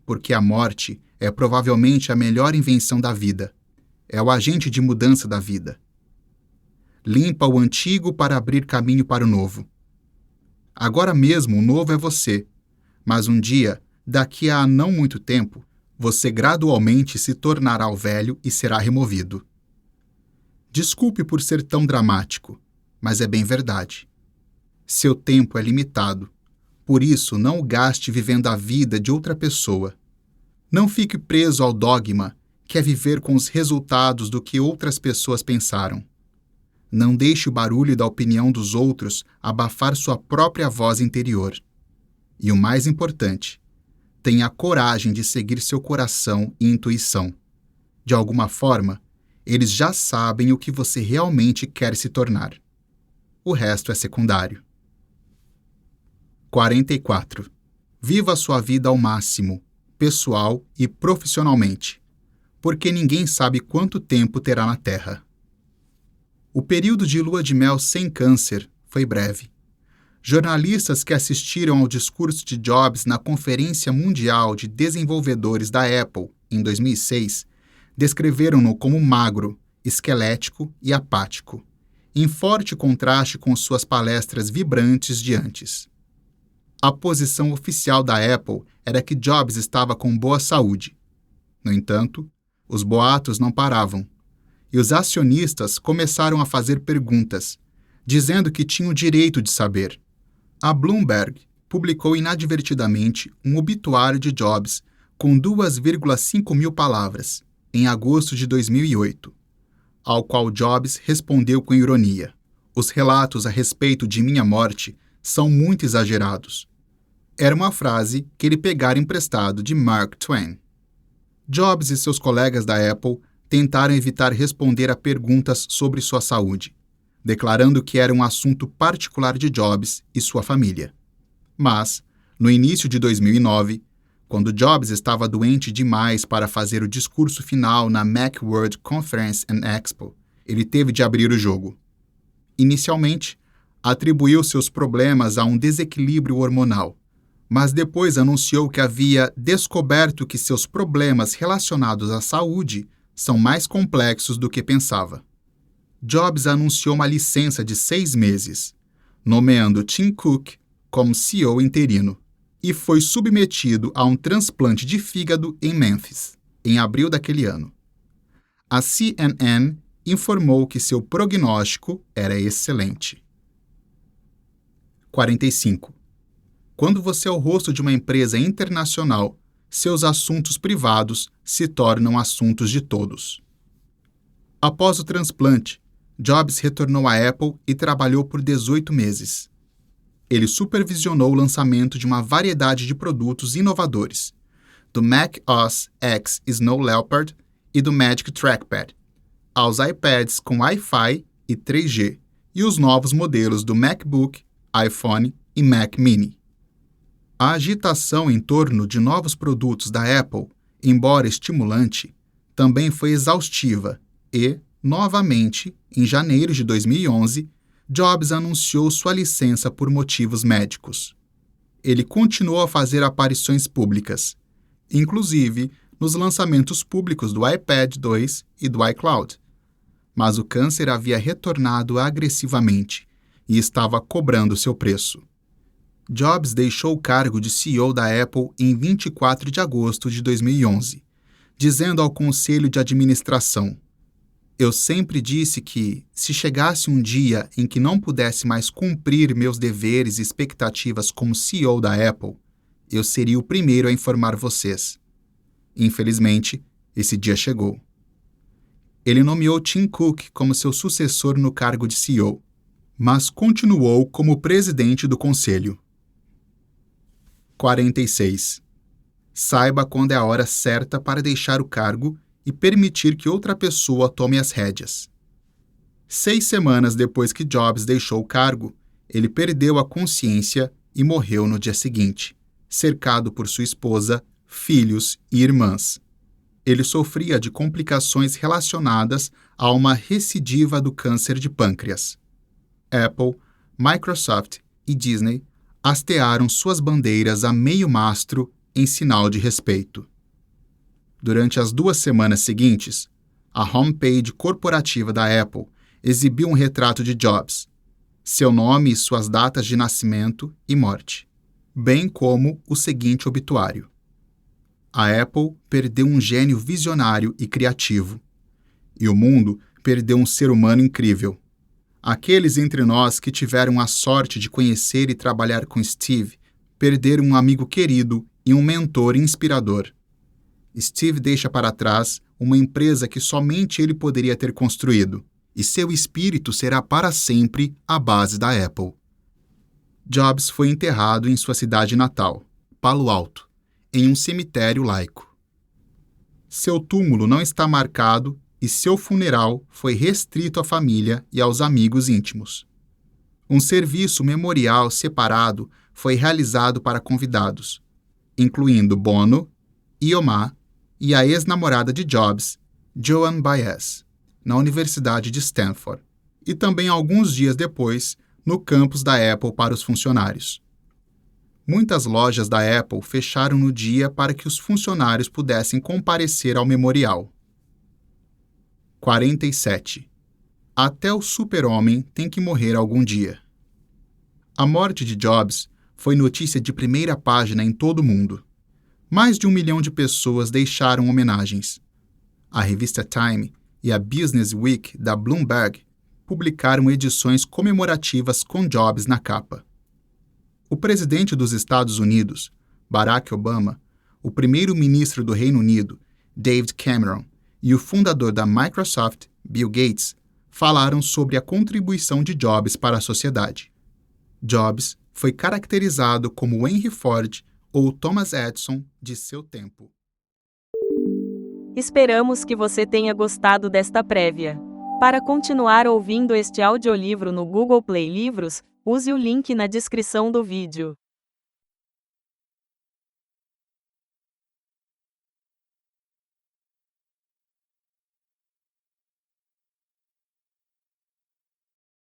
Porque a morte é provavelmente a melhor invenção da vida. É o agente de mudança da vida. Limpa o antigo para abrir caminho para o novo. Agora mesmo o novo é você, mas um dia, daqui a não muito tempo, você gradualmente se tornará o velho e será removido. Desculpe por ser tão dramático, mas é bem verdade. Seu tempo é limitado, por isso não o gaste vivendo a vida de outra pessoa. Não fique preso ao dogma que é viver com os resultados do que outras pessoas pensaram. Não deixe o barulho da opinião dos outros abafar sua própria voz interior. E o mais importante, tenha a coragem de seguir seu coração e intuição. De alguma forma, eles já sabem o que você realmente quer se tornar. O resto é secundário. 44. Viva a sua vida ao máximo, pessoal e profissionalmente, porque ninguém sabe quanto tempo terá na Terra. O período de lua de mel sem câncer foi breve. Jornalistas que assistiram ao discurso de Jobs na Conferência Mundial de Desenvolvedores da Apple, em 2006, descreveram-no como magro, esquelético e apático, em forte contraste com suas palestras vibrantes de antes. A posição oficial da Apple era que Jobs estava com boa saúde. No entanto, os boatos não paravam, e os acionistas começaram a fazer perguntas, dizendo que tinham o direito de saber. A Bloomberg publicou inadvertidamente um obituário de Jobs com 2,5 mil palavras, em agosto de 2008, ao qual Jobs respondeu com ironia: "Os relatos a respeito de minha morte são muito exagerados." Era uma frase que ele pegara emprestado de Mark Twain. Jobs e seus colegas da Apple tentaram evitar responder a perguntas sobre sua saúde, declarando que era um assunto particular de Jobs e sua família. Mas, no início de 2009, quando Jobs estava doente demais para fazer o discurso final na Macworld Conference and Expo, ele teve de abrir o jogo. Inicialmente, atribuiu seus problemas a um desequilíbrio hormonal, mas depois anunciou que havia descoberto que seus problemas relacionados à saúde são mais complexos do que pensava. Jobs anunciou uma licença de 6 meses, nomeando Tim Cook como CEO interino, e foi submetido a um transplante de fígado em Memphis, em abril daquele ano. A CNN informou que seu prognóstico era excelente. 45. Quando você é o rosto de uma empresa internacional, seus assuntos privados se tornam assuntos de todos. Após o transplante, Jobs retornou à Apple e trabalhou por 18 meses. Ele supervisionou o lançamento de uma variedade de produtos inovadores, do Mac OS X Snow Leopard e do Magic Trackpad, aos iPads com Wi-Fi e 3G, e os novos modelos do MacBook, iPhone e Mac Mini. A agitação em torno de novos produtos da Apple, embora estimulante, também foi exaustiva e, novamente, em janeiro de 2011, Jobs anunciou sua licença por motivos médicos. Ele continuou a fazer aparições públicas, inclusive nos lançamentos públicos do iPad 2 e do iCloud, mas o câncer havia retornado agressivamente e estava cobrando seu preço. Jobs deixou o cargo de CEO da Apple em 24 de agosto de 2011, dizendo ao conselho de administração: "Eu sempre disse que, se chegasse um dia em que não pudesse mais cumprir meus deveres e expectativas como CEO da Apple, eu seria o primeiro a informar vocês." Infelizmente, esse dia chegou. Ele nomeou Tim Cook como seu sucessor no cargo de CEO, mas continuou como presidente do conselho. 46. Saiba quando é a hora certa para deixar o cargo e permitir que outra pessoa tome as rédeas. 6 semanas depois que Jobs deixou o cargo, ele perdeu a consciência e morreu no dia seguinte, cercado por sua esposa, filhos e irmãs. Ele sofria de complicações relacionadas a uma recidiva do câncer de pâncreas. Apple, Microsoft e Disney hastearam suas bandeiras a meio mastro em sinal de respeito. Durante as 2 semanas seguintes, a homepage corporativa da Apple exibiu um retrato de Jobs, seu nome e suas datas de nascimento e morte, bem como o seguinte obituário: "A Apple perdeu um gênio visionário e criativo, e o mundo perdeu um ser humano incrível. Aqueles entre nós que tiveram a sorte de conhecer e trabalhar com Steve perderam um amigo querido e um mentor inspirador. Steve deixa para trás uma empresa que somente ele poderia ter construído, e seu espírito será para sempre a base da Apple." Jobs foi enterrado em sua cidade natal, Palo Alto, em um cemitério laico. Seu túmulo não está marcado e seu funeral foi restrito à família e aos amigos íntimos. Um serviço memorial separado foi realizado para convidados, incluindo Bono, Iomar e a ex-namorada de Jobs, Joan Baez, na Universidade de Stanford, e também alguns dias depois, no campus da Apple para os funcionários. Muitas lojas da Apple fecharam no dia para que os funcionários pudessem comparecer ao memorial. 47. Até o super-homem tem que morrer algum dia. A morte de Jobs foi notícia de primeira página em todo o mundo. Mais de 1 milhão de pessoas deixaram homenagens. A revista Time e a Business Week da Bloomberg publicaram edições comemorativas com Jobs na capa. O presidente dos Estados Unidos, Barack Obama, o primeiro-ministro do Reino Unido, David Cameron, e o fundador da Microsoft, Bill Gates, falaram sobre a contribuição de Jobs para a sociedade. Jobs foi caracterizado como o Henry Ford ou Thomas Edison de seu tempo. Esperamos que você tenha gostado desta prévia. Para continuar ouvindo este audiolivro no Google Play Livros, use o link na descrição do vídeo.